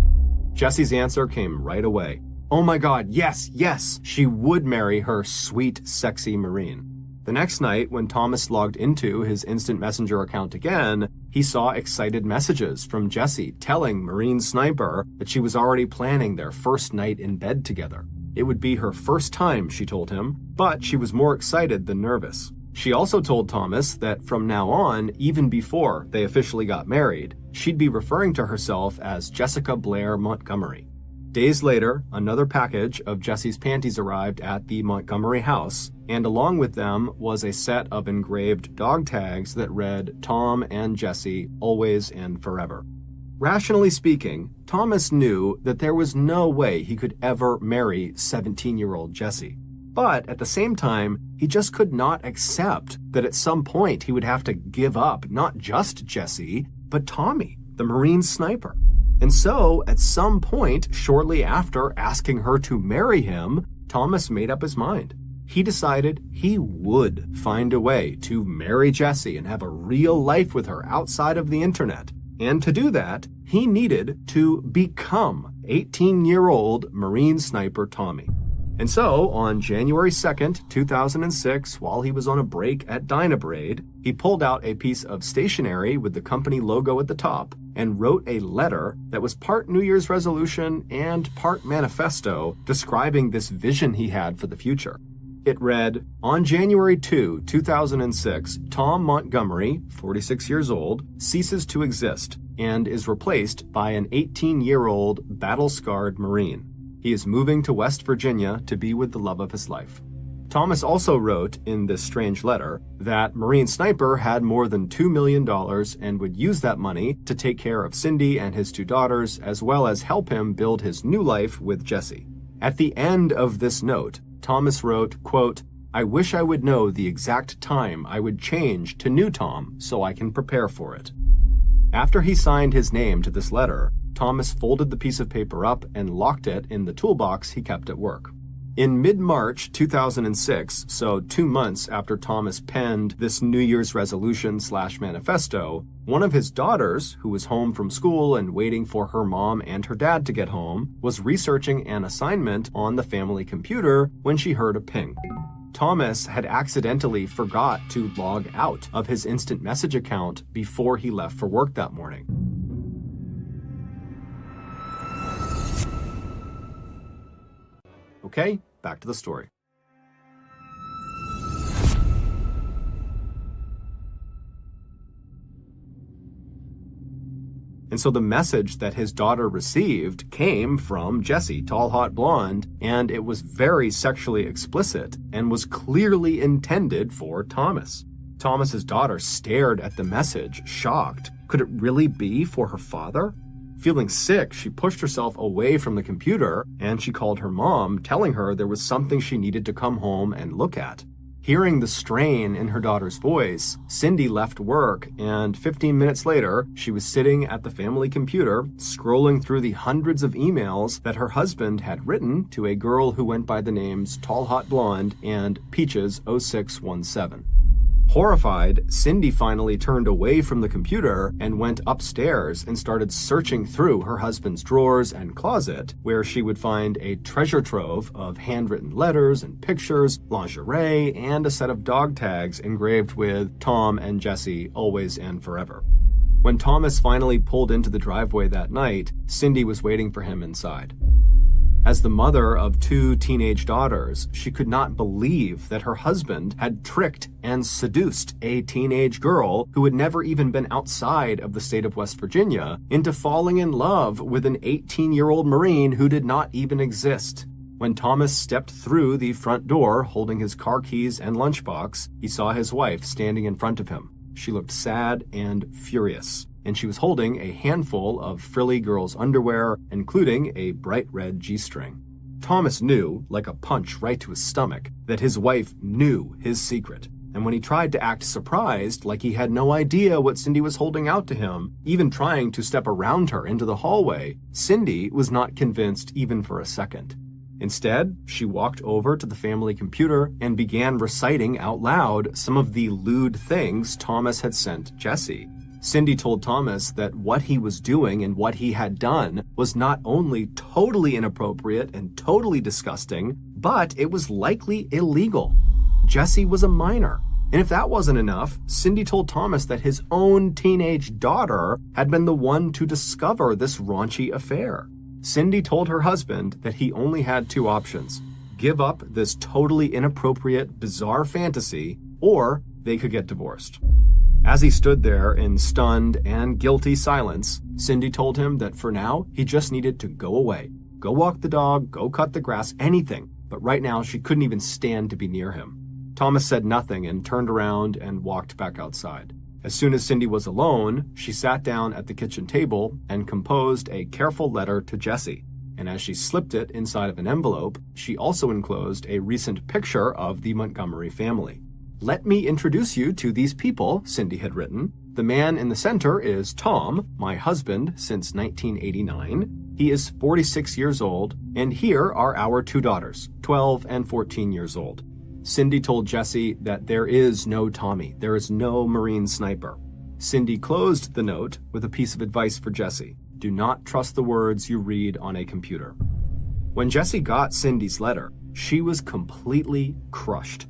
Jesse's answer came right away. Oh my God, yes, she would marry her sweet, sexy Marine. The next night, when Thomas logged into his instant messenger account again, he saw excited messages from Jesse telling Marine Sniper that she was already planning their first night in bed together. It would be her first time, she told him, but she was more excited than nervous. She also told Thomas that from now on, even before they officially got married, she'd be referring to herself as Jessica Blair Montgomery. Days later, another package of Jesse's panties arrived at the Montgomery house, and along with them was a set of engraved dog tags that read Tom and Jesse, always and forever. Rationally speaking, Thomas knew that there was no way he could ever marry 17-year-old Jesse. But at the same time, he just could not accept that at some point he would have to give up not just Jesse, but Tommy, the Marine Sniper. And so, at some point, shortly after asking her to marry him, Thomas made up his mind. He decided he would find a way to marry Jesse and have a real life with her outside of the internet. And to do that, he needed to become 18-year-old Marine Sniper Tommy. And so, on January 2nd, 2006, while he was on a break at Diuretic, he pulled out a piece of stationery with the company logo at the top and wrote a letter that was part New Year's resolution and part manifesto describing this vision he had for the future. It read, on January 2, 2006, Tom Montgomery, 46 years old, ceases to exist and is replaced by an 18-year-old battle-scarred Marine. He is moving to West Virginia to be with the love of his life. Thomas also wrote in this strange letter that Marine Sniper had more than $2 million and would use that money to take care of Cindy and his 2 daughters, as well as help him build his new life with Jesse. At the end of this note, Thomas wrote, quote, I wish I would know the exact time I would change to new Tom so I can prepare for it. After he signed his name to this letter, Thomas folded the piece of paper up and locked it in the toolbox he kept at work. In mid-March 2006, so 2 months after Thomas penned this New Year's resolution/manifesto, one of his daughters, who was home from school and waiting for her mom and her dad to get home, was researching an assignment on the family computer when she heard a ping. Thomas had accidentally forgot to log out of his instant message account before he left for work that morning. Okay, back to the story. And so the message that his daughter received came from Jesse, tall, hot blonde, and it was very sexually explicit and was clearly intended for Thomas. Thomas's daughter stared at the message, shocked. Could it really be for her father? Feeling sick, she pushed herself away from the computer and she called her mom, telling her there was something she needed to come home and look at. Hearing the strain in her daughter's voice, Cindy left work, and 15 minutes later, she was sitting at the family computer, scrolling through the hundreds of emails that her husband had written to a girl who went by the names Tall Hot Blonde and Peaches0617. Horrified, Cindy finally turned away from the computer and went upstairs and started searching through her husband's drawers and closet, where she would find a treasure trove of handwritten letters and pictures, lingerie, and a set of dog tags engraved with Tom and Jesse, always and forever. When Thomas finally pulled into the driveway that night, Cindy was waiting for him inside. As the mother of 2 teenage daughters, she could not believe that her husband had tricked and seduced a teenage girl who had never even been outside of the state of West Virginia into falling in love with an 18-year-old Marine who did not even exist. When Thomas stepped through the front door holding his car keys and lunchbox, he saw his wife standing in front of him. She looked sad and furious, and she was holding a handful of frilly girls' underwear, including a bright red G-string. Thomas knew, like a punch right to his stomach, that his wife knew his secret. And when he tried to act surprised, like he had no idea what Cindy was holding out to him, even trying to step around her into the hallway, Cindy was not convinced even for a second. Instead, she walked over to the family computer and began reciting out loud some of the lewd things Thomas had sent Jesse. Cindy told Thomas that what he was doing and what he had done was not only totally inappropriate and totally disgusting, but it was likely illegal. Jesse was a minor. And if that wasn't enough, Cindy told Thomas that his own teenage daughter had been the one to discover this raunchy affair. Cindy told her husband that he only had 2 options: give up this totally inappropriate, bizarre fantasy, or they could get divorced. As he stood there in stunned and guilty silence, Cindy told him that for now, he just needed to go away. Go walk the dog, go cut the grass, anything. But right now, she couldn't even stand to be near him. Thomas said nothing and turned around and walked back outside. As soon as Cindy was alone, she sat down at the kitchen table and composed a careful letter to Jesse. And as she slipped it inside of an envelope, she also enclosed a recent picture of the Montgomery family. "Let me introduce you to these people," Cindy had written. "The man in the center is Tom, my husband since 1989. He is 46 years old, and here are our 2 daughters, 12 and 14 years old." Cindy told Jesse that there is no Tommy, there is no Marine sniper. Cindy closed the note with a piece of advice for Jesse: do not trust the words you read on a computer. When Jesse got Cindy's letter, she was completely crushed.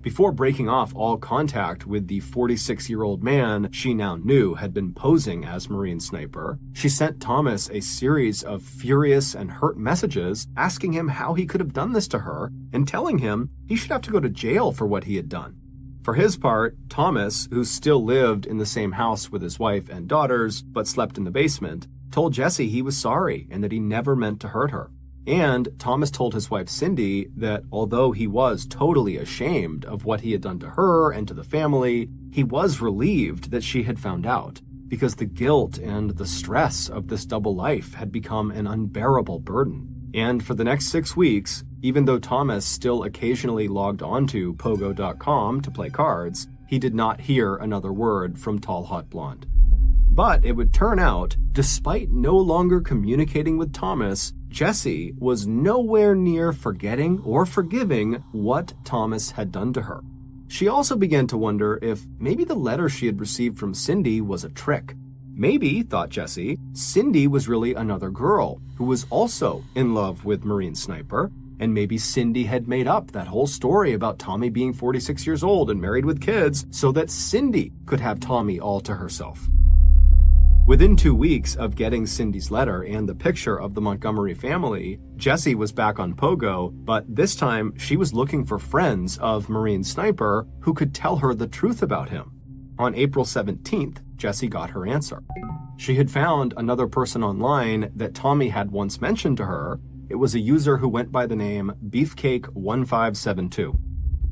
Before breaking off all contact with the 46-year-old man she now knew had been posing as Marine Sniper, she sent Thomas a series of furious and hurt messages asking him how he could have done this to her and telling him he should have to go to jail for what he had done. For his part, Thomas, who still lived in the same house with his wife and daughters but slept in the basement, told Jesse he was sorry and that he never meant to hurt her. And Thomas told his wife Cindy that although he was totally ashamed of what he had done to her and to the family, he was relieved that she had found out, because the guilt and the stress of this double life had become an unbearable burden. And for the next 6 weeks, even though Thomas still occasionally logged onto Pogo.com to play cards, he did not hear another word from Tall Hot Blonde. But it would turn out, despite no longer communicating with Thomas, Jesse was nowhere near forgetting or forgiving what Thomas had done to her. She also began to wonder if maybe the letter she had received from Cindy was a trick. Maybe, thought Jesse, Cindy was really another girl who was also in love with Marine Sniper, and maybe Cindy had made up that whole story about Tommy being 46 years old and married with kids so that Cindy could have Tommy all to herself. Within 2 weeks of getting Cindy's letter and the picture of the Montgomery family, Jesse was back on Pogo, but this time she was looking for friends of Marine Sniper who could tell her the truth about him. On April 17th, Jesse got her answer. She had found another person online that Tommy had once mentioned to her. It was a user who went by the name Beefcake1572.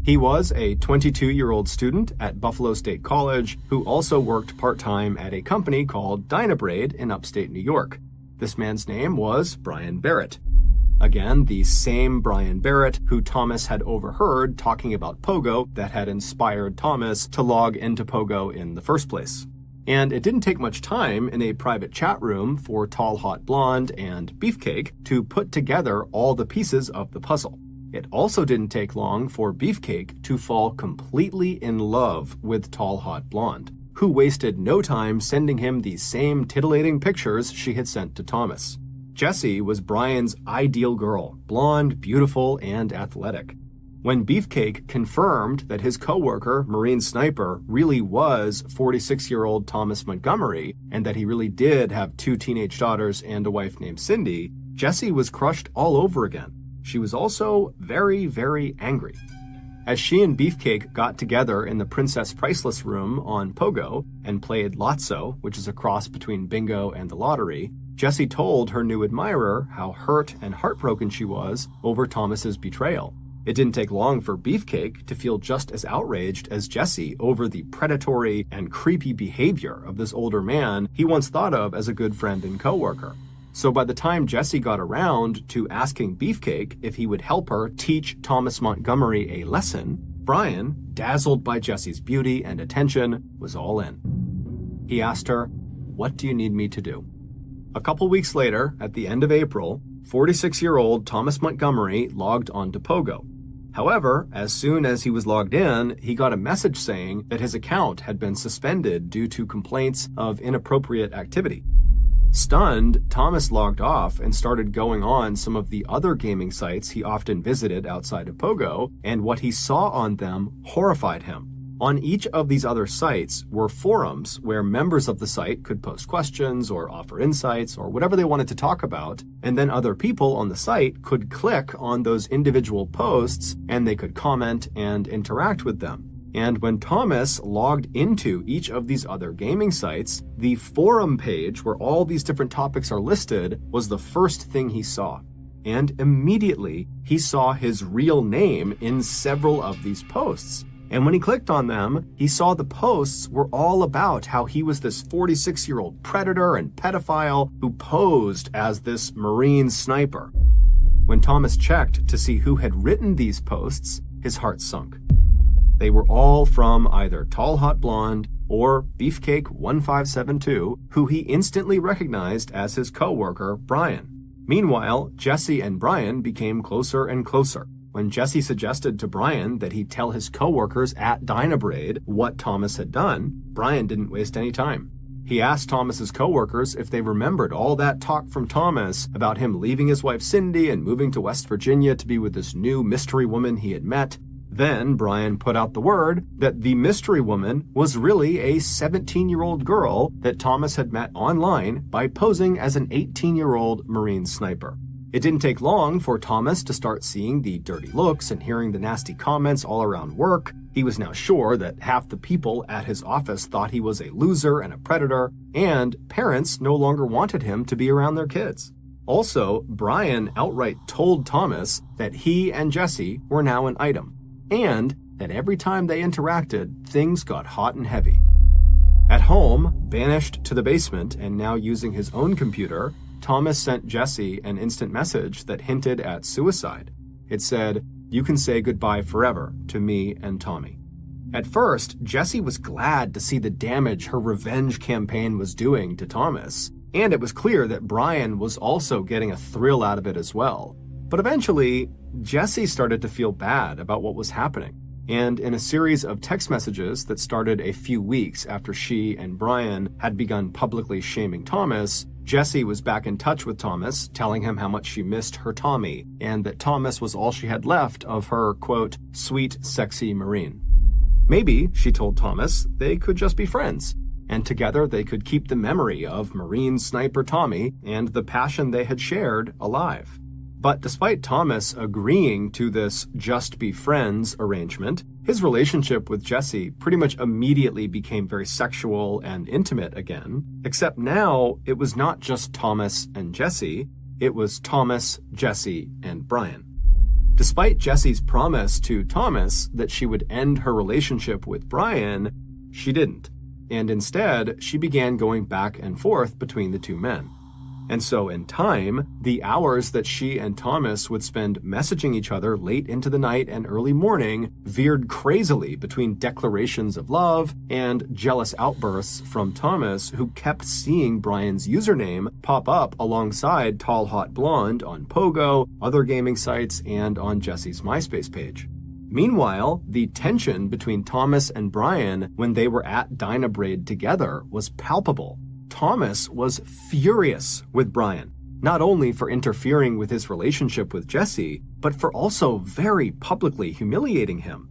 He was a 22-year-old student at Buffalo State College who also worked part-time at a company called Dynabraid in upstate New York. This man's name was Brian Barrett. Again, the same Brian Barrett who Thomas had overheard talking about Pogo that had inspired Thomas to log into Pogo in the first place. And it didn't take much time in a private chat room for Tall Hot Blonde and Beefcake to put together all the pieces of the puzzle. It also didn't take long for Beefcake to fall completely in love with Tall Hot Blonde, who wasted no time sending him the same titillating pictures she had sent to Thomas. Jessie was Brian's ideal girl, blonde, beautiful, and athletic. When Beefcake confirmed that his coworker, Marine Sniper, really was 46-year-old Thomas Montgomery, and that he really did have 2 teenage daughters and a wife named Cindy, Jessie was crushed all over again. She was also very, very angry. As she and Beefcake got together in the Princess Priceless room on Pogo and played Lotso, which is a cross between bingo and the lottery, Jessie told her new admirer how hurt and heartbroken she was over Thomas's betrayal. It didn't take long for Beefcake to feel just as outraged as Jessie over the predatory and creepy behavior of this older man he once thought of as a good friend and coworker. So by the time Jessie got around to asking Beefcake if he would help her teach Thomas Montgomery a lesson, Brian, dazzled by Jessie's beauty and attention, was all in. He asked her, "What do you need me to do?" A couple weeks later, at the end of April, 46-year-old Thomas Montgomery logged onto Pogo. However, as soon as he was logged in, he got a message saying that his account had been suspended due to complaints of inappropriate activity. Stunned, Thomas logged off and started going on some of the other gaming sites he often visited outside of Pogo, and what he saw on them horrified him. On each of these other sites were forums where members of the site could post questions or offer insights or whatever they wanted to talk about, and then other people on the site could click on those individual posts and they could comment and interact with them. And when Thomas logged into each of these other gaming sites, the forum page where all these different topics are listed was the first thing he saw. And immediately, he saw his real name in several of these posts. And when he clicked on them, he saw the posts were all about how he was this 46-year-old predator and pedophile who posed as this Marine sniper. When Thomas checked to see who had written these posts, his heart sunk. They were all from either Tall Hot Blonde or Beefcake 1572, who he instantly recognized as his coworker, Brian. Meanwhile, Jessie and Brian became closer and closer. When Jessie suggested to Brian that he tell his coworkers at Dynabraid what Thomas had done, Brian didn't waste any time. He asked Thomas's coworkers if they remembered all that talk from Thomas about him leaving his wife Cindy and moving to West Virginia to be with this new mystery woman he had met. Then Brian put out the word that the mystery woman was really a 17-year-old girl that Thomas had met online by posing as an 18-year-old Marine sniper. It didn't take long for Thomas to start seeing the dirty looks and hearing the nasty comments all around work. He was now sure that half the people at his office thought he was a loser and a predator, and parents no longer wanted him to be around their kids. Also, Brian outright told Thomas that he and Jessie were now an item, and that every time they interacted, things got hot and heavy. At home, banished to the basement and now using his own computer, Thomas sent Jessie an instant message that hinted at suicide. It said, "You can say goodbye forever to me and Tommy." At first, Jessie was glad to see the damage her revenge campaign was doing to Thomas, and it was clear that Brian was also getting a thrill out of it as well. But eventually, Jessie started to feel bad about what was happening, and in a series of text messages that started a few weeks after she and Brian had begun publicly shaming Thomas, Jessie was back in touch with Thomas, telling him how much she missed her Tommy, and that Thomas was all she had left of her, quote, sweet, sexy Marine. Maybe, she told Thomas, they could just be friends, and together they could keep the memory of Marine sniper Tommy and the passion they had shared alive. But despite Thomas agreeing to this just be friends arrangement, his relationship with Jessie pretty much immediately became very sexual and intimate again, except now it was not just Thomas and Jessie, it was Thomas, Jessie, and Brian. Despite Jessie's promise to Thomas that she would end her relationship with Brian, she didn't, and instead she began going back and forth between the two men. And so in time, the hours that she and Thomas would spend messaging each other late into the night and early morning veered crazily between declarations of love and jealous outbursts from Thomas, who kept seeing Brian's username pop up alongside Tall Hot Blonde on Pogo, other gaming sites, and on Jesse's MySpace page. Meanwhile, the tension between Thomas and Brian when they were at Dynabraid together was palpable. Thomas was furious with Brian, not only for interfering with his relationship with Jesse, but for also very publicly humiliating him.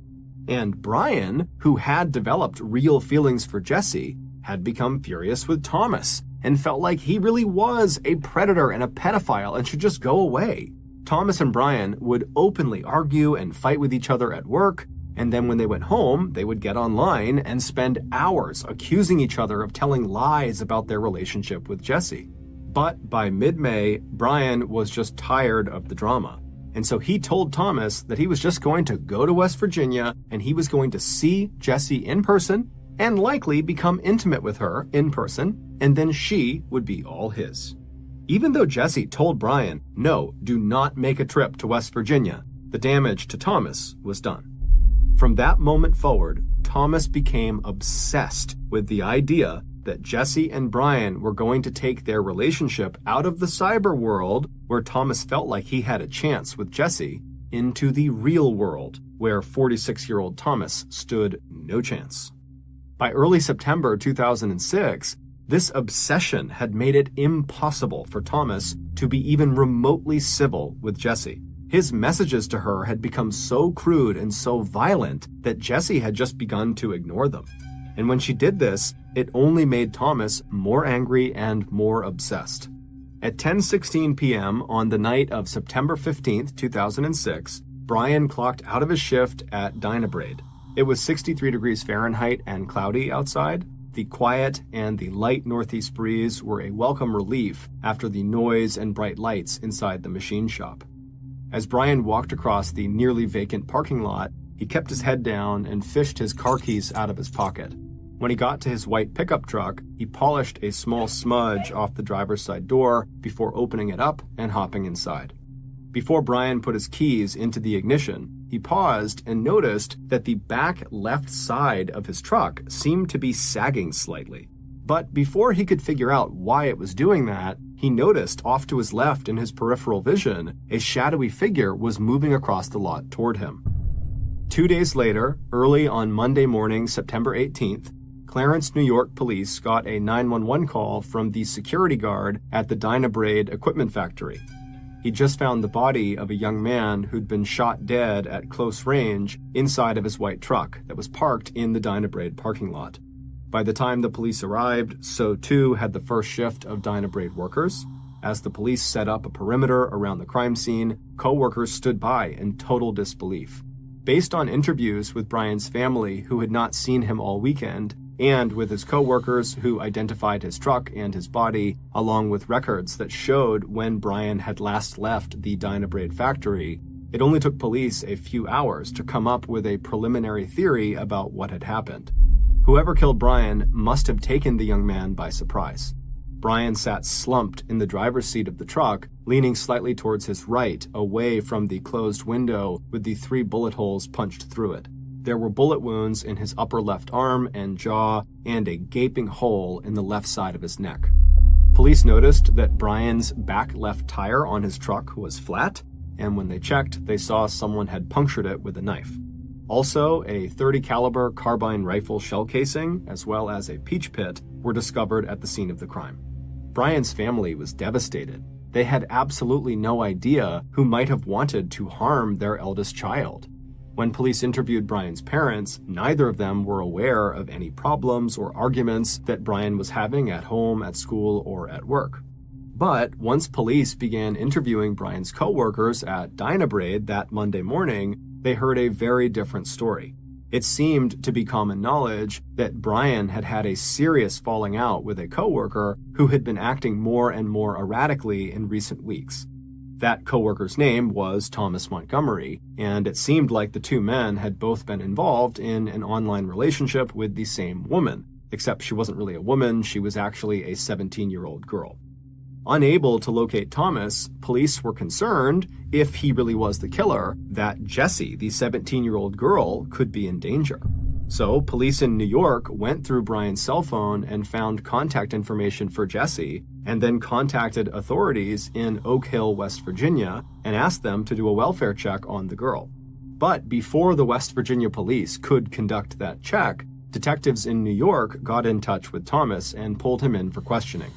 And Brian, who had developed real feelings for Jesse, had become furious with Thomas and felt like he really was a predator and a pedophile and should just go away. Thomas and Brian would openly argue and fight with each other at work, and then when they went home, they would get online and spend hours accusing each other of telling lies about their relationship with Jesse. But by mid-May, Brian was just tired of the drama. And so he told Thomas that he was just going to go to West Virginia and he was going to see Jesse in person and likely become intimate with her in person, and then she would be all his. Even though Jesse told Brian, no, do not make a trip to West Virginia, the damage to Thomas was done. From that moment forward, Thomas became obsessed with the idea that Jesse and Brian were going to take their relationship out of the cyber world, where Thomas felt like he had a chance with Jesse, into the real world, where 46-year-old Thomas stood no chance. By early September 2006, this obsession had made it impossible for Thomas to be even remotely civil with Jesse. His messages to her had become so crude and so violent that Jesse had just begun to ignore them. And when she did this, it only made Thomas more angry and more obsessed. At 10:16 p.m. on the night of September 15th, 2006, Brian clocked out of his shift at Dynabraid. It was 63 degrees Fahrenheit and cloudy outside. The quiet and the light northeast breeze were a welcome relief after the noise and bright lights inside the machine shop. As Brian walked across the nearly vacant parking lot, he kept his head down and fished his car keys out of his pocket. When he got to his white pickup truck, he polished a small smudge off the driver's side door before opening it up and hopping inside. Before Brian put his keys into the ignition, he paused and noticed that the back left side of his truck seemed to be sagging slightly. But before he could figure out why it was doing that, he noticed off to his left in his peripheral vision, a shadowy figure was moving across the lot toward him. 2 days later, early on Monday morning, September 18th, Clarence, New York police got a 911 call from the security guard at the Dynabraid equipment factory. He just found the body of a young man who'd been shot dead at close range inside of his white truck that was parked in the Dynabraid parking lot. By the time the police arrived, so too had the first shift of Dynabraid workers. As the police set up a perimeter around the crime scene, co-workers stood by in total disbelief. Based on interviews with Brian's family who had not seen him all weekend, and with his co-workers who identified his truck and his body, along with records that showed when Brian had last left the Dynabraid factory, it only took police a few hours to come up with a preliminary theory about what had happened. Whoever killed Brian must have taken the young man by surprise. Brian sat slumped in the driver's seat of the truck, leaning slightly towards his right, away from the closed window with the 3 bullet holes punched through it. There were bullet wounds in his upper left arm and jaw, and a gaping hole in the left side of his neck. Police noticed that Brian's back left tire on his truck was flat, and when they checked, they saw someone had punctured it with a knife. Also, a .30 caliber carbine rifle shell casing, as well as a peach pit, were discovered at the scene of the crime. Brian's family was devastated. They had absolutely no idea who might have wanted to harm their eldest child. When police interviewed Brian's parents, neither of them were aware of any problems or arguments that Brian was having at home, at school, or at work. But once police began interviewing Brian's co-workers at Dynabraid that Monday morning, they heard a very different story. It seemed to be common knowledge that Brian had had a serious falling out with a co-worker who had been acting more and more erratically in recent weeks. That co-worker's name was Thomas Montgomery, and it seemed like the two men had both been involved in an online relationship with the same woman, except she wasn't really a woman, she was actually a 17-year-old girl. Unable to locate Thomas, police were concerned, if he really was the killer, that Jessie, the 17-year-old girl, could be in danger. So police in New York went through Brian's cell phone and found contact information for Jessie, and then contacted authorities in Oak Hill, West Virginia, and asked them to do a welfare check on the girl. But before the West Virginia police could conduct that check, detectives in New York got in touch with Thomas and pulled him in for questioning.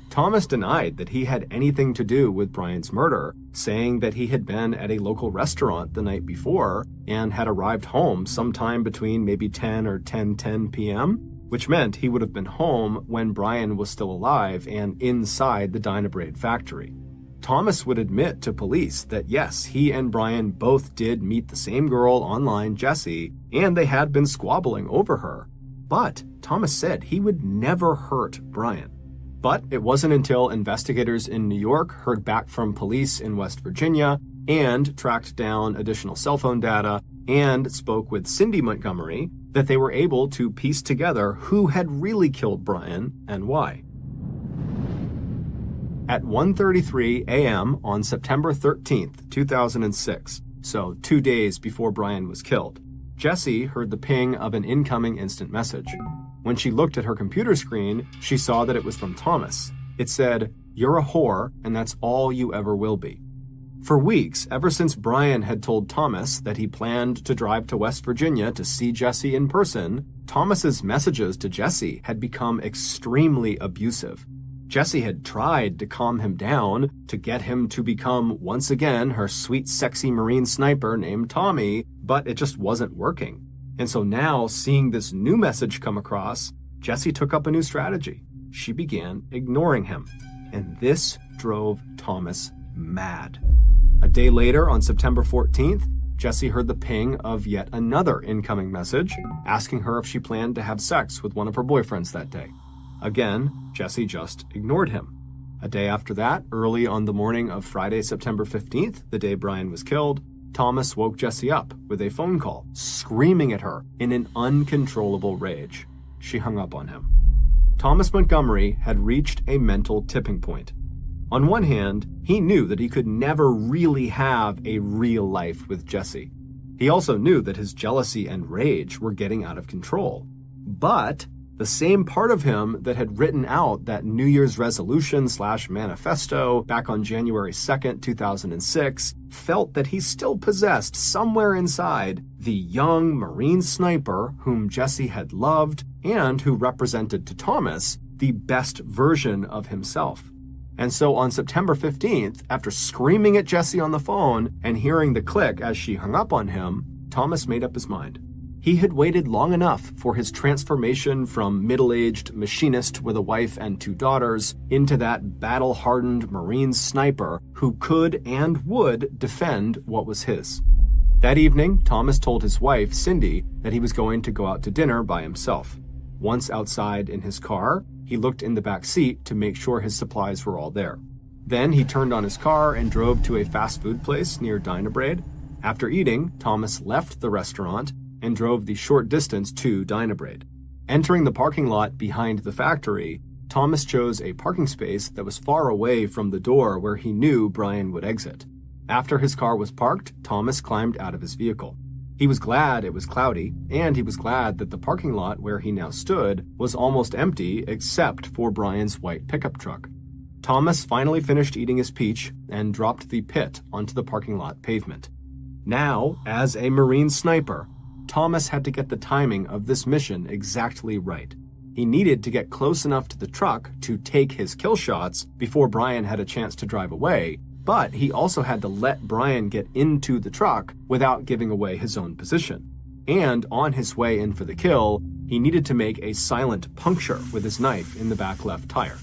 Thomas denied that he had anything to do with Brian's murder, saying that he had been at a local restaurant the night before and had arrived home sometime between maybe 10 or 10:10 p.m., which meant he would have been home when Brian was still alive and inside the Diuretic factory. Thomas would admit to police that yes, he and Brian both did meet the same girl online, Jessie, and they had been squabbling over her. But Thomas said he would never hurt Brian. But it wasn't until investigators in New York heard back from police in West Virginia and tracked down additional cell phone data and spoke with Cindy Montgomery that they were able to piece together who had really killed Brian and why. At 1:33 a.m. on September 13th, 2006, so 2 days before Brian was killed, Jessie heard the ping of an incoming instant message. When she looked at her computer screen, she saw that it was from Thomas. It said, "You're a whore, and that's all you ever will be." For weeks, ever since Brian had told Thomas that he planned to drive to West Virginia to see Jessie in person, Thomas's messages to Jessie had become extremely abusive. Jessie had tried to calm him down, to get him to become, once again, her sweet, sexy Marine sniper named Tommy, but it just wasn't working. And so now, seeing this new message come across, Jessie took up a new strategy. She began ignoring him. And this drove Thomas mad. A day later, on September 14th, Jessie heard the ping of yet another incoming message, asking her if she planned to have sex with one of her boyfriends that day. Again, Jessie just ignored him. A day after that, early on the morning of Friday, September 15th, the day Brian was killed, Thomas woke Jessie up with a phone call, screaming at her in an uncontrollable rage. She hung up on him. Thomas Montgomery had reached a mental tipping point. On one hand, he knew that he could never really have a real life with Jessie. He also knew that his jealousy and rage were getting out of control. But the same part of him that had written out that New Year's resolution/manifesto back on January 2nd, 2006, felt that he still possessed somewhere inside the young Marine sniper whom Jessie had loved and who represented to Thomas the best version of himself. And so on September 15th, after screaming at Jessie on the phone and hearing the click as she hung up on him, Thomas made up his mind. He had waited long enough for his transformation from middle-aged machinist with a wife and 2 daughters into that battle-hardened Marine sniper who could and would defend what was his. That evening, Thomas told his wife, Cindy, that he was going to go out to dinner by himself. Once outside in his car, he looked in the back seat to make sure his supplies were all there. Then he turned on his car and drove to a fast food place near Diuretic. After eating, Thomas left the restaurant and drove the short distance to Diuretic. Entering the parking lot behind the factory, Thomas chose a parking space that was far away from the door where he knew Brian would exit. After his car was parked, Thomas climbed out of his vehicle. He was glad it was cloudy, and he was glad that the parking lot where he now stood was almost empty except for Brian's white pickup truck. Thomas finally finished eating his peach and dropped the pit onto the parking lot pavement. Now, as a Marine sniper, Thomas had to get the timing of this mission exactly right. He needed to get close enough to the truck to take his kill shots before Brian had a chance to drive away, but he also had to let Brian get into the truck without giving away his own position. And on his way in for the kill, he needed to make a silent puncture with his knife in the back left tire.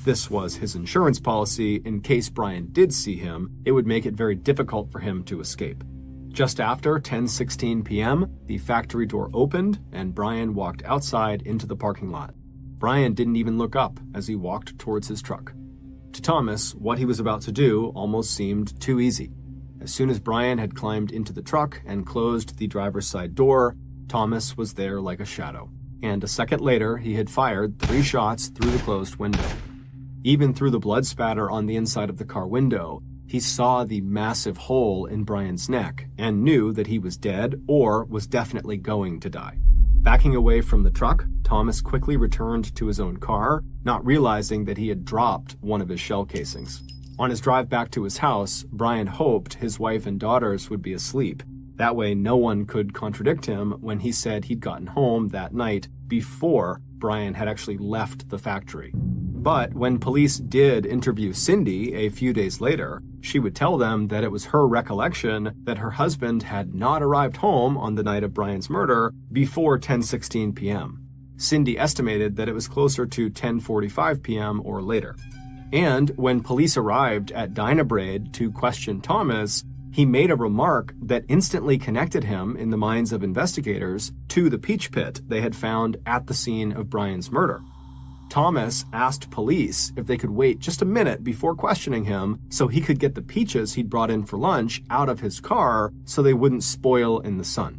This was his insurance policy. In case Brian did see him, it would make it very difficult for him to escape. Just after 10:16 p.m., the factory door opened and Brian walked outside into the parking lot. Brian didn't even look up as he walked towards his truck. To Thomas, what he was about to do almost seemed too easy. As soon as Brian had climbed into the truck and closed the driver's side door, Thomas was there like a shadow. And a second later, he had fired 3 shots through the closed window. Even through the blood spatter on the inside of the car window, he saw the massive hole in Brian's neck and knew that he was dead or was definitely going to die. Backing away from the truck, Thomas quickly returned to his own car, not realizing that he had dropped one of his shell casings. On his drive back to his house, Brian hoped his wife and daughters would be asleep. That way no one could contradict him when he said he'd gotten home that night before Brian had actually left the factory. But when police did interview Cindy a few days later, she would tell them that it was her recollection that her husband had not arrived home on the night of Brian's murder before 10:16 p.m. Cindy estimated that it was closer to 10:45 p.m. or later. And when police arrived at Dynabrade to question Thomas, he made a remark that instantly connected him in the minds of investigators to the peach pit they had found at the scene of Brian's murder. Thomas asked police if they could wait just a minute before questioning him so he could get the peaches he'd brought in for lunch out of his car so they wouldn't spoil in the sun.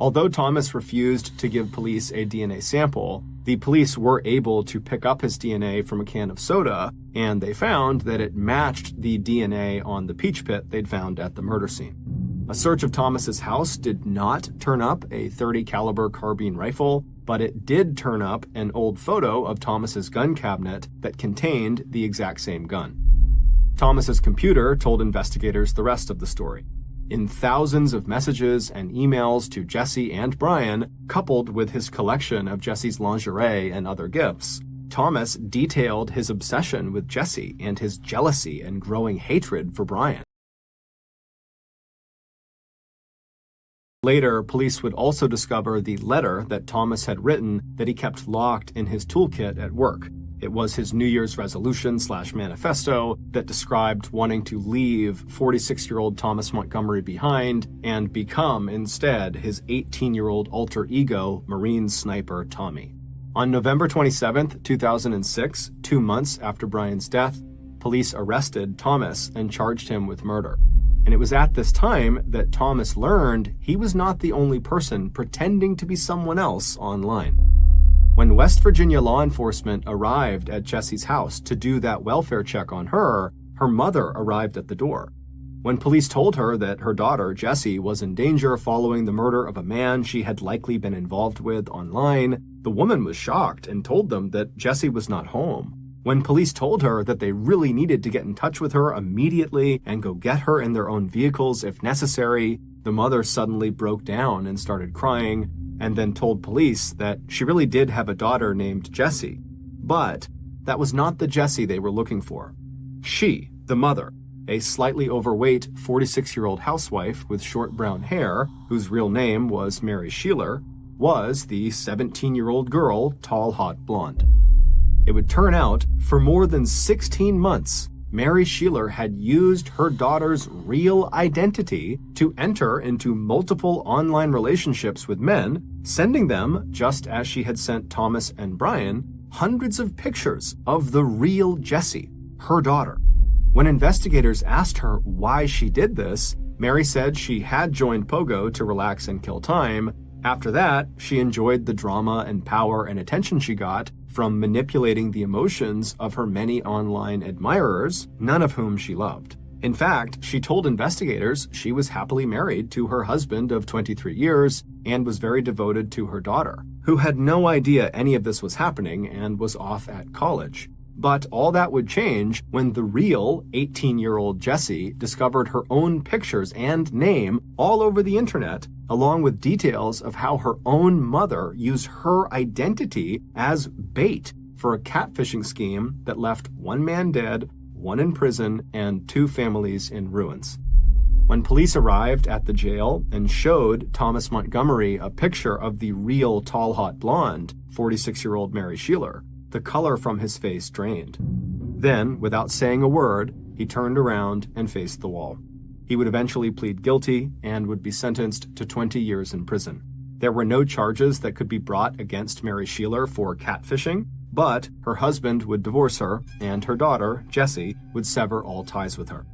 Although Thomas refused to give police a DNA sample, the police were able to pick up his DNA from a can of soda, and they found that it matched the DNA on the peach pit they'd found at the murder scene. A search of Thomas's house did not turn up a .30 caliber carbine rifle, but it did turn up an old photo of Thomas's gun cabinet that contained the exact same gun. Thomas's computer told investigators the rest of the story. In thousands of messages and emails to Jesse and Brian, coupled with his collection of Jesse's lingerie and other gifts, Thomas detailed his obsession with Jesse and his jealousy and growing hatred for Brian. Later, police would also discover the letter that Thomas had written that he kept locked in his toolkit at work. It was his New Year's resolution/manifesto that described wanting to leave 46-year-old Thomas Montgomery behind and become, instead, his 18-year-old alter ego, Marine sniper Tommy. On November 27, 2006, 2 months after Brian's death, police arrested Thomas and charged him with murder. And it was at this time that Thomas learned he was not the only person pretending to be someone else online. When West Virginia law enforcement arrived at Jessie's house to do that welfare check on her, her mother arrived at the door. When police told her that her daughter, Jessie, was in danger following the murder of a man she had likely been involved with online, the woman was shocked and told them that Jessie was not home. When police told her that they really needed to get in touch with her immediately and go get her in their own vehicles if necessary, the mother suddenly broke down and started crying, and then told police that she really did have a daughter named Jessie. But that was not the Jessie they were looking for. She, the mother, a slightly overweight 46-year-old housewife with short brown hair, whose real name was Mary Sheeler, was the 17-year-old girl, tall, hot blonde. It would turn out, for more than 16 months, Mary Sheeler had used her daughter's real identity to enter into multiple online relationships with men, sending them, just as she had sent Thomas and Brian, hundreds of pictures of the real Jessie, her daughter. When investigators asked her why she did this, Mary said she had joined Pogo to relax and kill time. After that, she enjoyed the drama and power and attention she got from manipulating the emotions of her many online admirers, none of whom she loved. In fact, she told investigators she was happily married to her husband of 23 years and was very devoted to her daughter, who had no idea any of this was happening and was off at college. But all that would change when the real 18-year-old Jessie discovered her own pictures and name all over the internet, along with details of how her own mother used her identity as bait for a catfishing scheme that left one man dead, one in prison, and 2 families in ruins. When police arrived at the jail and showed Thomas Montgomery a picture of the real tall, hot blonde, 46-year-old Mary Sheeler, the color from his face drained. Then, without saying a word, he turned around and faced the wall. He would eventually plead guilty and would be sentenced to 20 years in prison. There were no charges that could be brought against Mary Sheeler for catfishing, but her husband would divorce her, and her daughter, Jessie, would sever all ties with her.